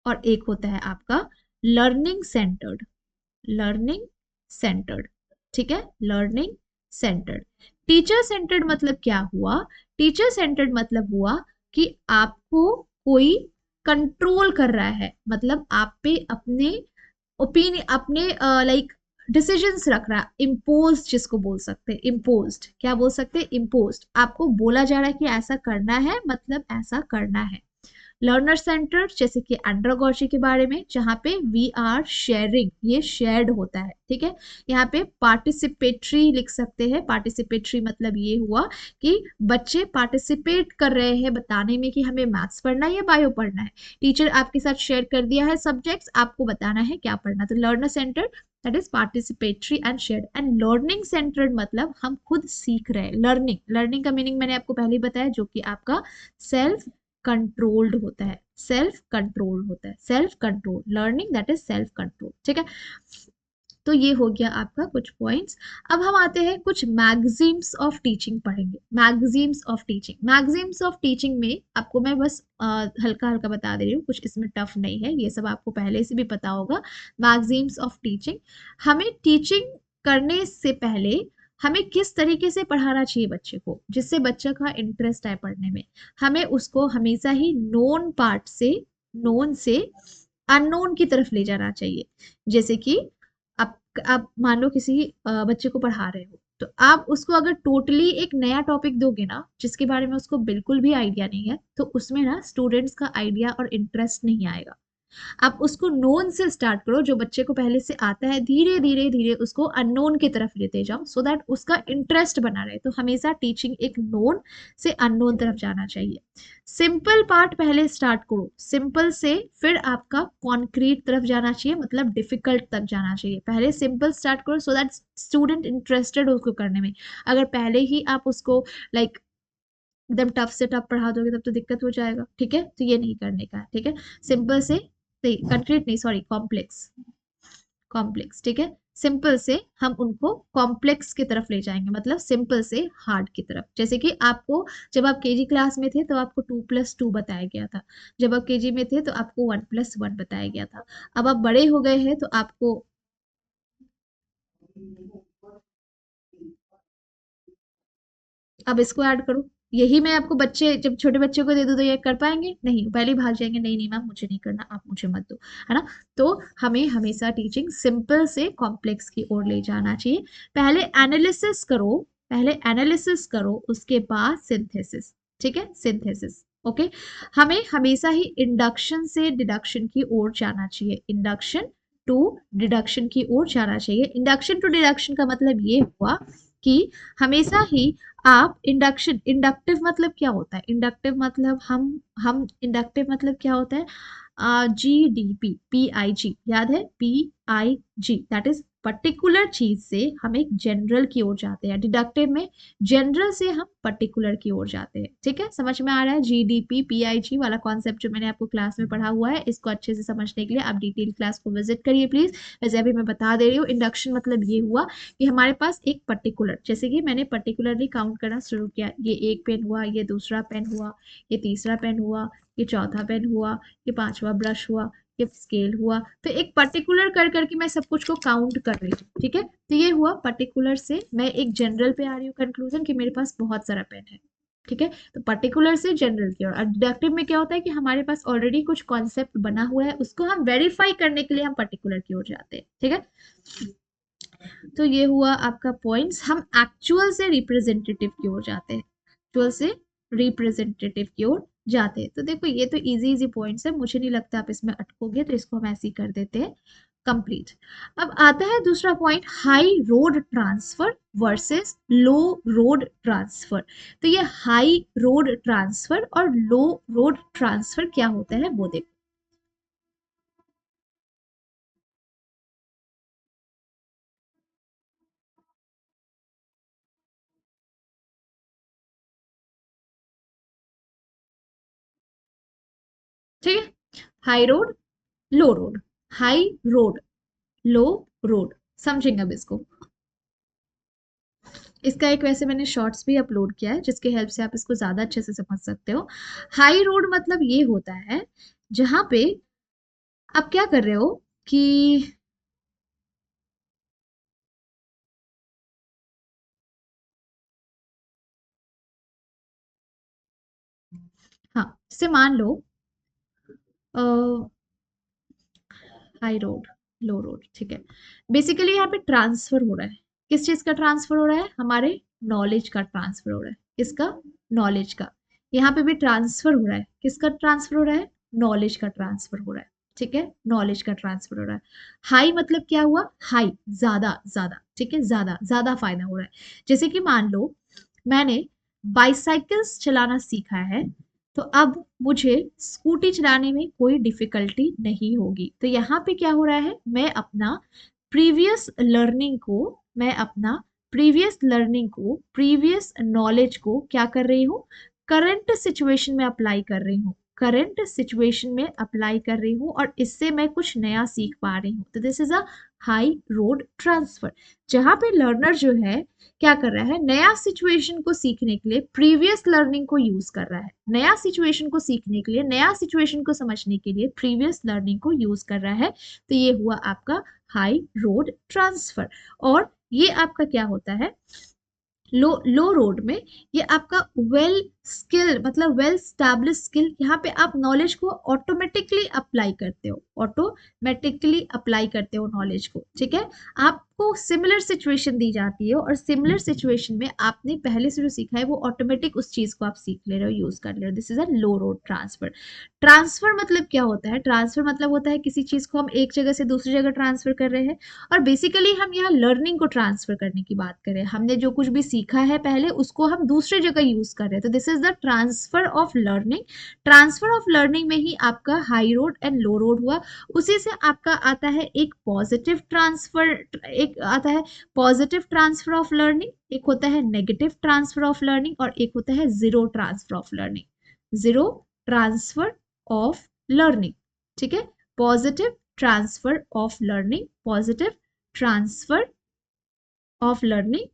और एक होता है आपका लर्निंग सेंटर्ड, लर्निंग सेंटर्ड, ठीक है। Learning centred. टीचर सेंटर्ड मतलब क्या हुआ? टीचर सेंटर्ड मतलब हुआ कि आपको कोई कंट्रोल कर रहा है, मतलब आप पे अपने ओपिनियन, अपने लाइक डिसीजंस रख रहा है। इम्पोज जिसको बोल सकते हैं, इम्पोज्ड, क्या बोल सकते हैं? इम्पोज्ड। आपको बोला जा रहा है कि ऐसा करना है, मतलब ऐसा करना है। लर्नर सेंटर्ड जैसे कि एंड्रोगॉजी के बारे में, जहाँ पे वी आर शेयरिंग, ये शेयर्ड होता है, ठीक है। यहाँ पे पार्टिसिपेटरी लिख सकते हैं। पार्टिसिपेटरी मतलब ये हुआ कि बच्चे पार्टिसिपेट कर रहे हैं बताने में कि हमें मैथ्स पढ़ना है या बायो पढ़ना है। टीचर आपके साथ शेयर कर दिया है सब्जेक्ट्स, आपको बताना है क्या पढ़ना। तो learner centred, that is participatory and shared. And learning centred मतलब हम खुद सीख रहे हैं। लर्निंग, लर्निंग का मीनिंग मैंने आपको पहले ही बताया, जो कि आपका सेल्फ कंट्रोल्ड होता है, सेल्फ कंट्रोल्ड होता है, self control. Learning that is self control, ठीक है। तो ये हो गया आपका कुछ पॉइंट्स। अब हम आते हैं कुछ मैगजीम्स ऑफ टीचिंग पढ़ेंगे। Maxims of teaching, maxims of teaching में आपको मैं बस हल्का हल्का बता दे रही हूँ, कुछ इसमें टफ नहीं है, ये सब आपको पहले से भी पता होगा। मैगजीम्स ऑफ टीचिंग, हमें टीचिंग करने से पहले हमें किस तरीके से पढ़ाना चाहिए बच्चे को, जिससे बच्चे का इंटरेस्ट आए पढ़ने में। हमें उसको हमेशा ही नोन पार्ट से, नोन से अननोन की तरफ ले जाना चाहिए। जैसे कि आप मान लो किसी बच्चे को पढ़ा रहे हो, तो आप उसको अगर टोटली एक नया टॉपिक दोगे ना, जिसके बारे में उसको बिल्कुल भी आइडिया नहीं है, तो उसमें ना स्टूडेंट्स का आइडिया और इंटरेस्ट नहीं आएगा। आप उसको नोन से स्टार्ट करो, जो बच्चे को पहले से आता है, धीरे धीरे धीरे उसको अननोन की तरफ लेते जाओ, सो दैट उसका इंटरेस्ट बना रहे। तो हमेशा टीचिंग एक नोन से अननोन तरफ जाना चाहिए। सिंपल पार्ट पहले स्टार्ट करो, सिंपल से फिर आपका कॉन्क्रीट तरफ जाना चाहिए, मतलब डिफिकल्ट तक जाना चाहिए। पहले सिंपल स्टार्ट करो सो दैट स्टूडेंट इंटरेस्टेड हो उसको करने में। अगर पहले ही आप उसको लाइक एकदम टफ से टफ पढ़ा दोगे, तब तो दिक्कत हो जाएगा, ठीक है। तो ये नहीं करने का है, ठीक है। सिंपल से, कंक्रीट नहीं, सॉरी, कॉम्प्लेक्स, कॉम्प्लेक्स, ठीक है। सिंपल से हम उनको कॉम्प्लेक्स की तरफ ले जाएंगे, मतलब सिंपल से हार्ड की तरफ। जैसे कि आपको जब आप केजी क्लास में थे तो आपको 2+2 बताया गया था, जब आप केजी में थे तो आपको 1+1 बताया गया था। अब आप बड़े हो गए हैं तो आपको, अब इसको ऐड करो। यही मैं आपको बच्चे, जब छोटे बच्चे को दे दूं तो ये कर पाएंगे? नहीं, पहले ही भाग जाएंगे, नहीं नहीं मैम मुझे नहीं करना, आप मुझे मत दो, है ना। तो हमें हमेशा टीचिंग सिंपल से कॉम्प्लेक्स की ओर ले जाना चाहिए। पहले एनालिसिस करो, पहले एनालिसिस करो, उसके बाद सिंथेसिस, ठीक है, सिंथेसिस, ओके। हमें हमेशा ही इंडक्शन से डिडक्शन की ओर जाना चाहिए, इंडक्शन टू डिडक्शन की ओर जाना चाहिए। इंडक्शन टू डिडक्शन का मतलब ये हुआ कि हमेशा ही आप इंडक्शन, इंडक्टिव मतलब क्या होता है? इंडक्टिव मतलब हम इंडक्टिव मतलब क्या होता है? GDP, PIG, याद है? PIG, दैट इज पर्टिकुलर चीज से हम एक जनरल की ओर जाते हैं। डिडक्टिव में जनरल से हम पर्टिकुलर की ओर जाते हैं, ठीक है। समझ में आ रहा है? GDP, PIG वाला कॉन्सेप्ट जो मैंने आपको क्लास में पढ़ा हुआ है, इसको अच्छे से समझने के लिए आप डिटेल क्लास को विजिट करिए प्लीज। वैसे अभी मैं बता दे रही हूँ, इंडक्शन मतलब ये हुआ कि हमारे पास एक पर्टिकुलर, जैसे कि मैंने पर्टिकुलरली काउंट करना शुरू किया, ये एक पेन हुआ, ये दूसरा पेन हुआ, ये तीसरा पेन हुआ, ये चौथा पेन हुआ, ये पांचवा ब्रश हुआ, ये स्केल हुआ। तो एक पर्टिकुलर कर करके मैं सब कुछ को काउंट कर रही हूँ, ठीक है। तो ये हुआ पर्टिकुलर से मैं एक जनरल पे आ रही हूँ कंक्लूजन कि मेरे पास बहुत सारा पेन है। ठीक है। तो पर्टिकुलर से जनरल की ओर, और डिडक्टिव में क्या होता है कि हमारे पास ऑलरेडी कुछ कॉन्सेप्ट बना हुआ है, उसको हम वेरीफाई करने के लिए हम पर्टिकुलर की ओर जाते हैं, ठीक है। तो ये हुआ आपका पॉइंट्स। हम एक्चुअल से रिप्रेजेंटेटिव की ओर जाते हैं, एक्चुअल से रिप्रेजेंटेटिव की ओर जाते हैं। तो देखो ये तो इजी इजी पॉइंट्स है, मुझे नहीं लगता आप इसमें अटकोगे, तो इसको हम ऐसे ही कर देते हैं कंप्लीट। अब आता है दूसरा point, high road transfer versus low road transfer. तो ये हाई रोड ट्रांसफर और लो रोड ट्रांसफर क्या होता है वो देखो। ठीक है, हाई रोड लो रोड, हाई रोड लो रोड, समझेंगे अब इसको। इसका एक वैसे मैंने शॉर्ट्स भी अपलोड किया है जिसकी हेल्प से आप इसको ज्यादा अच्छे से समझ सकते हो। हाई रोड मतलब ये होता है जहां पे आप क्या कर रहे हो कि, हाँ जैसे मान लो हाई रोड लो रोड, ठीक है। बेसिकली यहाँ पे ट्रांसफर हो रहा है, किस चीज का ट्रांसफर हो रहा है, हमारे नॉलेज का ट्रांसफर हो रहा है। किसका, नॉलेज का। यहाँ पे भी ट्रांसफर हो रहा है, किसका ट्रांसफर हो रहा है, नॉलेज का ट्रांसफर हो रहा है, ठीक है, नॉलेज का ट्रांसफर हो रहा है। हाई मतलब क्या हुआ, हाई ज्यादा ज्यादा, ठीक है, ज्यादा ज्यादा फायदा हो रहा है। जैसे कि मान लो मैंने बाइसाइकिल्स चलाना सीखा है, तो अब मुझे स्कूटी चलाने में कोई डिफिकल्टी नहीं होगी। तो यहाँ पे क्या हो रहा है, मैं अपना प्रीवियस नॉलेज को क्या कर रही हूँ, करंट सिचुएशन में अप्लाई कर रही हूँ, करंट सिचुएशन में अप्लाई कर रही हूँ, और इससे मैं कुछ नया सीख पा रही हूँ। तो this is a high road transfer, जहां पे लर्नर जो है क्या कर रहा है, नया सिचुएशन को सीखने के लिए प्रीवियस लर्निंग को यूज कर रहा है, नया सिचुएशन को सीखने के लिए, नया सिचुएशन को समझने के लिए प्रीवियस लर्निंग को यूज कर रहा है। तो ये हुआ आपका हाई रोड ट्रांसफर। और ये आपका क्या होता है, लो रोड में ये आपका वेल स्किल मतलब वेल स्टैब्लिश स्किल, यहाँ पे आप नॉलेज को ऑटोमेटिकली अप्लाई करते हो, ऑटोमेटिकली अप्लाई करते हो नॉलेज को, ठीक है। आपको सिमिलर सिचुएशन दी जाती है, और सिमिलर सिचुएशन में आपने पहले से जो सीखा है वो ऑटोमेटिक उस चीज को आप सीख ले रहे हो, यूज कर ले रहे हो। This is a low road transfer. Transfer मतलब क्या होता है, ट्रांसफर मतलब होता है किसी चीज को हम एक जगह से दूसरी जगह ट्रांसफर कर रहे हैं। और बेसिकली हम यहाँ लर्निंग को ट्रांसफर करने की बात करें, हमने जो कुछ भी सीखा है पहले उसको हम दूसरी जगह यूज कर रहे हैं। तो this is the transfer of learning. Transfer of learning में ही आपका high road and low road हुआ। उसी से आपका आता है एक पॉजिटिव ट्रांसफर, एक आता है पॉजिटिव ट्रांसफर ऑफ लर्निंग, एक होता है नेगेटिव ट्रांसफर ऑफ लर्निंग, और एक होता है zero transfer of learning, zero transfer of learning, ठीक है। Positive transfer of learning, positive transfer of learning,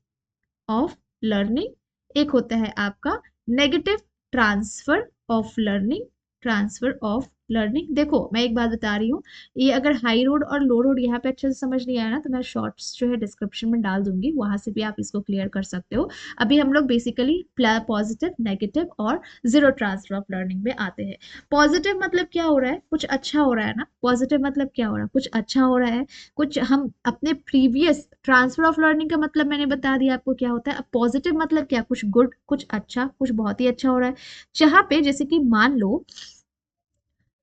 एक होता है आपका negative transfer of learning, transfer of learning. देखो मैं एक बात बता रही हूँ, ये अगर हाई रोड और लो रोड यहाँ पे अच्छे से समझ नहीं आया ना, तो मैं शॉर्ट्स जो है डिस्क्रिप्शन में डाल दूंगी, वहां से भी आप इसको क्लियर कर सकते हो। अभी हम लोग बेसिकली पॉजिटिव, नेगेटिव और जीरो ट्रांसफर ऑफ लर्निंग में आते हैं। पॉजिटिव मतलब क्या हो रहा है, कुछ अच्छा हो रहा है ना, पॉजिटिव मतलब क्या हो रहा है, कुछ अच्छा हो रहा है, कुछ हम अपने प्रीवियस, ट्रांसफर ऑफ लर्निंग का मतलब मैंने बता दिया आपको क्या होता है। अब पॉजिटिव मतलब क्या, कुछ गुड, कुछ अच्छा, कुछ बहुत ही अच्छा हो रहा है। जहां पे जैसे कि मान लो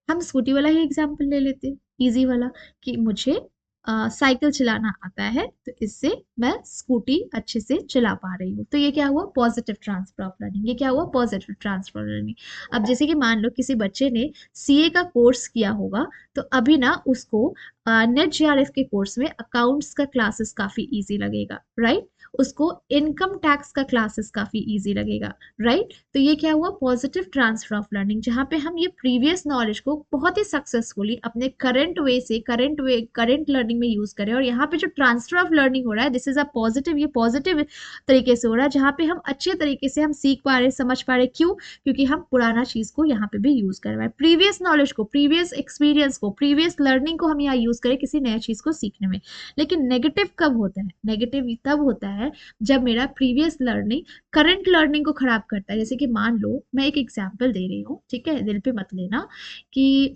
हम स्कूटी वाला ही एग्जाम्पल ले लेते हैं, इजी वाला, कि मुझे साइकिल चलाना आता है, तो इससे मैं स्कूटी अच्छे से चला पा रही हूँ। तो ये क्या हुआ, पॉजिटिव ट्रांसफर ऑफ लर्निंग, ये क्या हुआ, पॉजिटिव ट्रांसफर ऑफ लर्निंग। अब जैसे कि मान लो किसी बच्चे ने सीए का कोर्स किया होगा, तो अभी ना उसको नेट जेआरएफ के कोर्स में अकाउंट्स का क्लासेस काफी इजी लगेगा, राइट। उसको इनकम टैक्स का क्लासेस काफी इजी लगेगा, राइट। तो ये क्या हुआ, पॉजिटिव ट्रांसफर ऑफ लर्निंग, जहां पे हम ये प्रीवियस नॉलेज को बहुत ही सक्सेसफुली अपने करंट लर्निंग में यूज करें। और यहाँ पे जो ट्रांसफर ऑफ लर्निंग हो रहा है, दिस इज अ पॉजिटिव, ये पॉजिटिव तरीके से हो रहा है, जहाँ पे हम अच्छे तरीके से हम सीख पा रहे, समझ पा रहे। क्यों, क्योंकि हम पुराना चीज को यहाँ पे भी यूज कर रहे हैं, प्रीवियस नॉलेज को, प्रीवियस एक्सपीरियंस को, प्रीवियस लर्निंग को हम यहाँ यूज करें किसी नया चीज को सीखने में। लेकिन नेगेटिव कब होता है, नेगेटिव तब होता है जब मेरा प्रीवियस लर्निंग करंट लर्निंग को खराब करता है। जैसे कि मान लो मैं एक एग्जांपल दे रही हूँ, ठीक है, दिल पे मत लेना, कि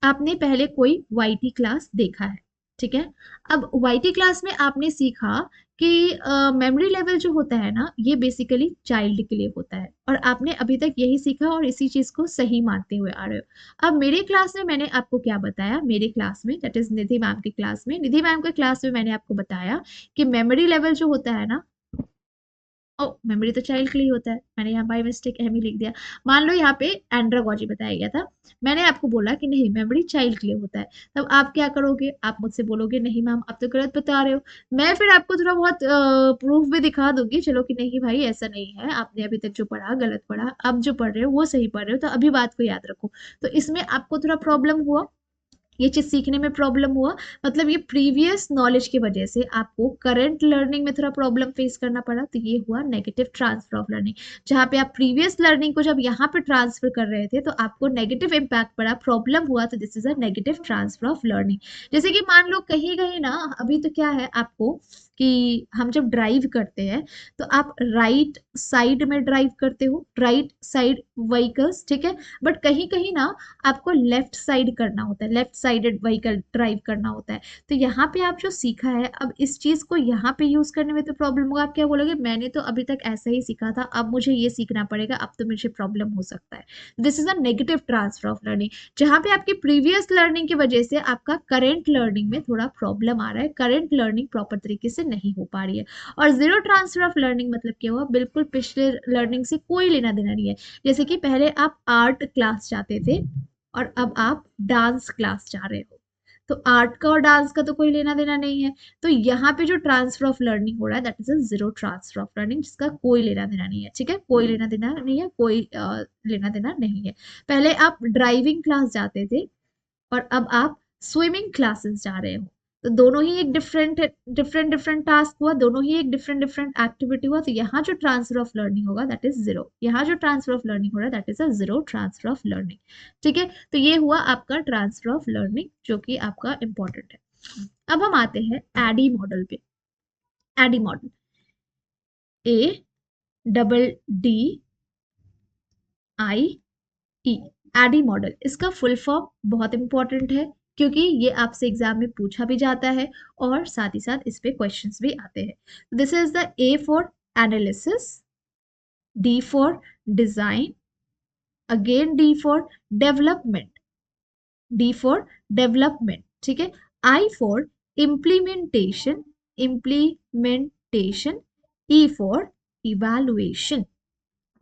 आपने पहले कोई वाईटी क्लास देखा है, ठीक है। अब वाईटी क्लास में आपने सीखा कि मेमोरी लेवल जो होता है ना, ये बेसिकली चाइल्ड के लिए होता है, और आपने अभी तक यही सीखा और इसी चीज को सही मानते हुए आ रहे हो। अब मेरे क्लास में मैंने आपको क्या बताया, मेरे क्लास में, दैट इज निधि मैम की क्लास में, निधि मैम के क्लास में मैंने आपको बताया कि मेमोरी लेवल जो होता है ना, ओ मेमोरी तो चाइल्ड के लिए होता है, मैंने यहाँ बाय मिस्टेक एम ही लिख दिया। मान लो यहाँ पे एंड्रागोजी बताया गया था, मैंने आपको बोला कि नहीं मेमोरी चाइल्ड के लिए होता है, तब आप क्या करोगे, आप मुझसे बोलोगे नहीं मैम आप तो गलत बता रहे हो। मैं फिर आपको थोड़ा बहुत प्रूफ भी दिखा दूंगी, चलो कि नहीं भाई ऐसा नहीं है, आपने अभी तक जो पढ़ा गलत पढ़ा, अब जो पढ़ रहे हो वो सही पढ़ रहे हो, तो अभी बात को याद रखो। तो इसमें आपको थोड़ा प्रॉब्लम हुआ, ये चीज सीखने में प्रॉब्लम हुआ, मतलब ये प्रीवियस नॉलेज की वजह से आपको करंट लर्निंग में थोड़ा प्रॉब्लम फेस करना पड़ा, तो ये हुआ नेगेटिव ट्रांसफर ऑफ लर्निंग। जहाँ पे आप प्रीवियस लर्निंग को जब यहाँ पे ट्रांसफर कर रहे थे तो आपको नेगेटिव इम्पैक्ट पड़ा, प्रॉब्लम हुआ, तो this is a negative transfer of learning. जैसे कि मान लो कहीं कहीं ना, अभी तो क्या है आपको कि हम जब ड्राइव करते हैं तो आप राइट साइड में ड्राइव करते हो, राइट साइड व्हीकल्स, ठीक है, बट कहीं कहीं ना आपको लेफ्ट साइड करना होता है, लेफ्ट साइडेड व्हीकल ड्राइव करना होता है। तो यहाँ पे आप जो सीखा है, अब इस चीज को यहाँ पे यूज करने में तो प्रॉब्लम होगा, आप क्या बोलोगे मैंने तो अभी तक ऐसा ही सीखा था, अब मुझे ये सीखना पड़ेगा, अब तो मुझे प्रॉब्लम हो सकता है। This is a negative transfer of learning, जहाँ पे आपकी प्रीवियस लर्निंग की वजह से आपका करेंट लर्निंग में थोड़ा प्रॉब्लम आ रहा है, करेंट लर्निंग प्रॉपर तरीके से नहीं हो पा रही है। और जीरो ट्रांसफर ऑफ लर्निंग मतलब क्या हुआ, बिल्कुल पिछले लर्निंग से कोई लेना देना नहीं है। जैसे कि पहले आप आर्ट क्लास जाते थे और अब आप डांस क्लास जा रहे हो, तो आर्ट का और डांस का तो कोई लेना देना नहीं है। तो यहाँ पे जो ट्रांसफर ऑफ लर्निंग हो रहा है that is a zero transfer of learning, जिसका कोई लेना देना नहीं है, ठीक है, कोई लेना देना नहीं है, कोई लेना देना नहीं है। पहले आप ड्राइविंग क्लास जाते थे और अब आप स्विमिंग क्लासेस जा रहे हो, तो दोनों ही एक डिफरेंट डिफरेंट डिफरेंट टास्क हुआ, दोनों ही एक डिफरेंट डिफरेंट एक्टिविटी हुआ, तो यहाँ जो ट्रांसफर ऑफ लर्निंग होगा दैट इज जीरो, यहाँ जो ट्रांसफर ऑफ लर्निंग हो रहा है that is a zero transfer of learning, ठीक है। तो ये हुआ आपका ट्रांसफर ऑफ लर्निंग जो कि आपका इंपॉर्टेंट है। अब हम आते हैं एडी मॉडल पे। ADDIE model, A double D I E, ADDIE model, इसका फुल फॉर्म बहुत इंपॉर्टेंट है क्योंकि ये आपसे एग्जाम में पूछा भी जाता है और साथ ही साथ इस पे क्वेश्चंस भी आते हैं। This is the A for analysis, D for design, again D for development, D for development, ठीक है, I for implementation, implementation, E for evaluation,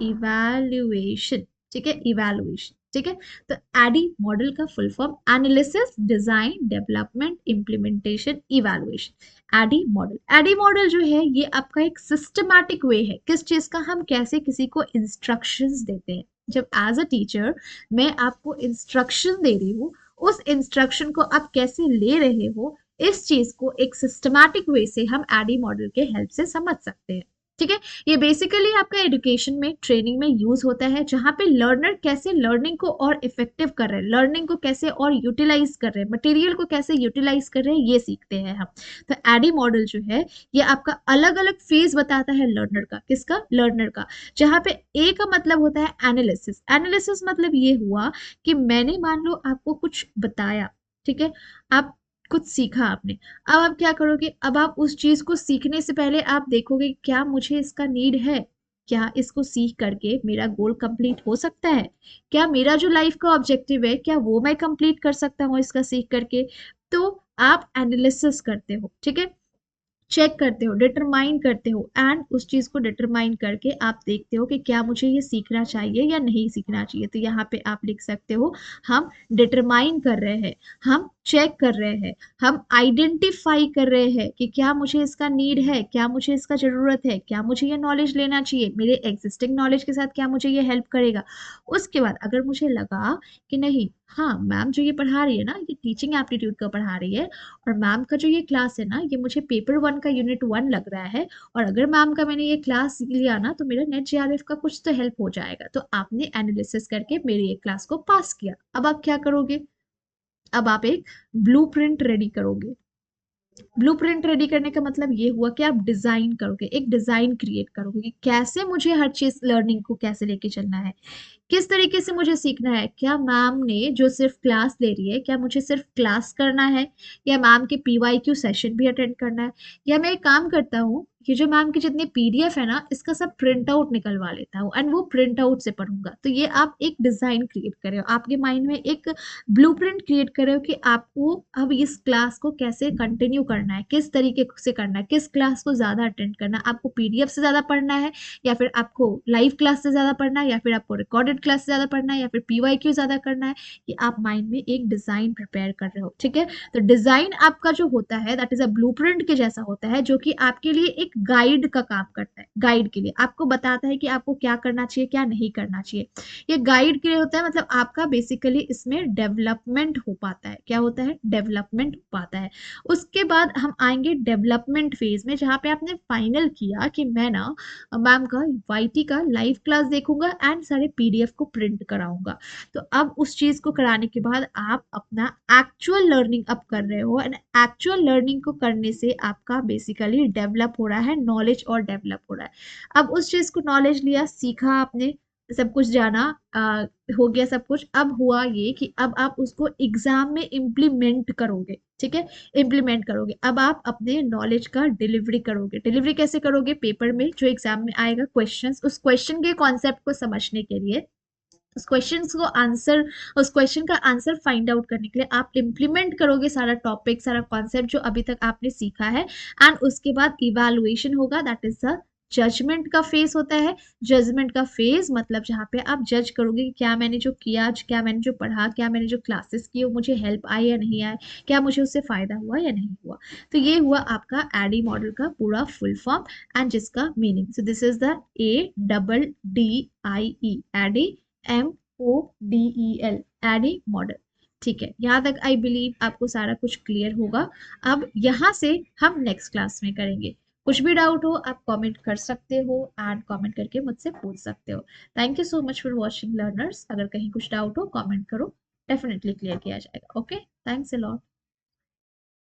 evaluation, ठीक है, इवैल्यूएशन, ठीक है। तो एडी मॉडल का full form analysis, design, development, implementation, evaluation, ADDIE model. ADDIE model जो है ये आपका एक सिस्टमैटिक वे है, किस चीज का, हम कैसे किसी को इंस्ट्रक्शंस देते हैं। जब एज अ टीचर मैं आपको इंस्ट्रक्शन दे रही हूँ, उस इंस्ट्रक्शन को आप कैसे ले रहे हो, इस चीज को एक सिस्टमैटिक वे से हम एडी मॉडल के हेल्प से समझ सकते हैं, ठीक है। ये बेसिकली आपका एजुकेशन में ट्रेनिंग में यूज होता है, जहां पे लर्नर कैसे लर्निंग को और इफेक्टिव कर रहे हैं, लर्निंग को कैसे और यूटिलाइज कर रहे हैं, मटेरियल को कैसे यूटिलाइज कर रहे हैं, ये सीखते हैं हम। तो एडी मॉडल जो है ये आपका अलग अलग फेज बताता है लर्नर का, किसका, लर्नर का। जहां पे ए का मतलब होता है एनालिसिस, एनालिसिस मतलब ये हुआ कि मैंने मान लो आपको कुछ बताया, ठीक है, आप कुछ सीखा आपने, अब आप क्या करोगे, अब आप उस चीज को सीखने से पहले आप देखोगे क्या मुझे इसका नीड है, क्या इसको सीख करके मेरा गोल कंप्लीट हो सकता है, क्या मेरा जो लाइफ का ऑब्जेक्टिव है क्या वो मैं कंप्लीट कर सकता हूँ इसका सीख करके। तो आप एनालिसिस करते हो, ठीक है, चेक करते हो, डिटरमाइन करते हो, एंड उस चीज को डिटरमाइन करके आप देखते हो कि क्या मुझे ये सीखना चाहिए या नहीं सीखना चाहिए। तो यहाँ पे आप लिख सकते हो हम डिटरमाइन कर रहे हैं, हम चेक कर रहे हैं, हम आइडेंटिफाई कर रहे हैं कि क्या मुझे इसका नीड है, क्या मुझे इसका जरूरत है, क्या मुझे ये नॉलेज लेना चाहिए, मेरे एग्जिस्टिंग नॉलेज के साथ क्या मुझे ये हेल्प करेगा। उसके बाद अगर मुझे लगा कि नहीं, हाँ मैम जो ये पढ़ा रही है ना ये टीचिंग एप्टीट्यूड का पढ़ा रही है, और मैम का जो ये क्लास है ना ये मुझे पेपर 1 का यूनिट 1 लग रहा है, और अगर मैम का मैंने ये क्लास लिया ना तो मेरा नेट जेआरएफ का कुछ तो हेल्प हो जाएगा, तो आपने एनालिसिस करके मेरी ये क्लास को पास किया। अब आप क्या करोगे, अब आप एक ब्लूप्रिंट रेडी करोगे, ब्लूप्रिंट रेडी करने का मतलब ये हुआ कि आप डिजाइन करोगे, एक डिजाइन क्रिएट करोगे कि कैसे मुझे हर चीज लर्निंग को कैसे लेके चलना है, किस तरीके से मुझे सीखना है। क्या मैम ने जो सिर्फ क्लास ले रही है, क्या मुझे सिर्फ क्लास करना है, या मैम के पीवाईक्यू सेशन भी अटेंड करना है, या मैं एक काम करता हूँ, ये जो मैम की जितनी पीडीएफ है ना, इसका सब प्रिंट आउट निकलवा लेता हूँ एंड वो प्रिंट आउट से पढ़ूंगा। तो ये आप एक डिजाइन क्रिएट कर रहे हो, आपके माइंड में एक ब्लूप्रिंट क्रिएट कर रहे हो कि आपको अब इस क्लास को कैसे कंटिन्यू करना है, किस तरीके से करना है, किस क्लास को ज्यादा अटेंड करना है, आपको पीडीएफ से ज्यादा पढ़ना है, या फिर आपको लाइव क्लास से ज्यादा पढ़ना है, या फिर आपको रिकॉर्डेड क्लास से ज्यादा पढ़ना है, या फिर पीवाईक्यू ज्यादा करना है। कि आप माइंड में एक डिजाइन प्रिपेयर कर रहे हो, ठीक है। तो डिजाइन आपका जो होता है दैट इज अ ब्लूप्रिंट के जैसा होता है, जो कि आपके लिए एक गाइड का काम करता है। गाइड के लिए आपको बताता है कि आपको क्या करना चाहिए, क्या नहीं करना चाहिए। ये गाइड के लिए होता है, मतलब आपका बेसिकली इसमें डेवलपमेंट हो पाता है। क्या होता है? डेवलपमेंट हो पाता है। उसके बाद हम आएंगे डेवलपमेंट फेज में, जहाँ पे आपने फाइनल किया कि मैं ना मैम का वाईटी का लाइव क्लास देखूंगा एंड सारे पीडीएफ को प्रिंट कराऊंगा। तो अब उस चीज को कराने के बाद आप अपना एक्चुअल लर्निंग अब कर रहे हो, एंड एक्चुअल लर्निंग को करने से आपका बेसिकली डेवलप हो रहा है, नॉलेज और डेवलप हो रहा है। अब उस चीज को नॉलेज लिया, सीखा आपने, सब कुछ जाना, हो गया सब कुछ। अब हुआ ये कि अब आप उसको एग्जाम में इम्प्लीमेंट करोगे, ठीक है। इम्प्लीमेंट करोगे, अब आप अपने नॉलेज का डिलीवरी करोगे। डिलीवरी कैसे करोगे? पेपर में जो एग्जाम में आएगा क्वेश्चंस, उस क्वेश्चन के कॉन्सेप्ट को समझने के लिए, उस क्वेश्चन को आंसर, उस क्वेश्चन का आंसर फाइंड आउट करने के लिए आप इम्प्लीमेंट करोगे सारा टॉपिक, सारा कॉन्सेप्ट जो अभी तक आपने सीखा है। एंड उसके बाद इवैल्यूएशन होगा, दैट इज द जजमेंट का फेज होता है। जजमेंट का फेज मतलब जहाँ पे आप जज करोगे कि क्या मैंने जो किया, क्या मैंने जो पढ़ा, क्या मैंने जो क्लासेस की, वो मुझे हेल्प आई या नहीं आई, क्या मुझे उससे फायदा हुआ या नहीं हुआ। तो ये हुआ आपका एडी मॉडल का पूरा फुल फॉर्म एंड जिसका meaning. So this is the ADDIE, ADDIE, MODEL, ADDIE model. ठीक है, यहाँ तक आई बिलीव आपको सारा कुछ क्लियर होगा। अब यहाँ से हम नेक्स्ट क्लास में करेंगे। कुछ भी डाउट हो आप कमेंट कर सकते हो एंड कमेंट करके मुझसे पूछ सकते हो। Thank you so much for watching learners. अगर कहीं कुछ डाउट हो कमेंट करो, डेफिनेटली क्लियर किया जाएगा। Okay, thanks a lot.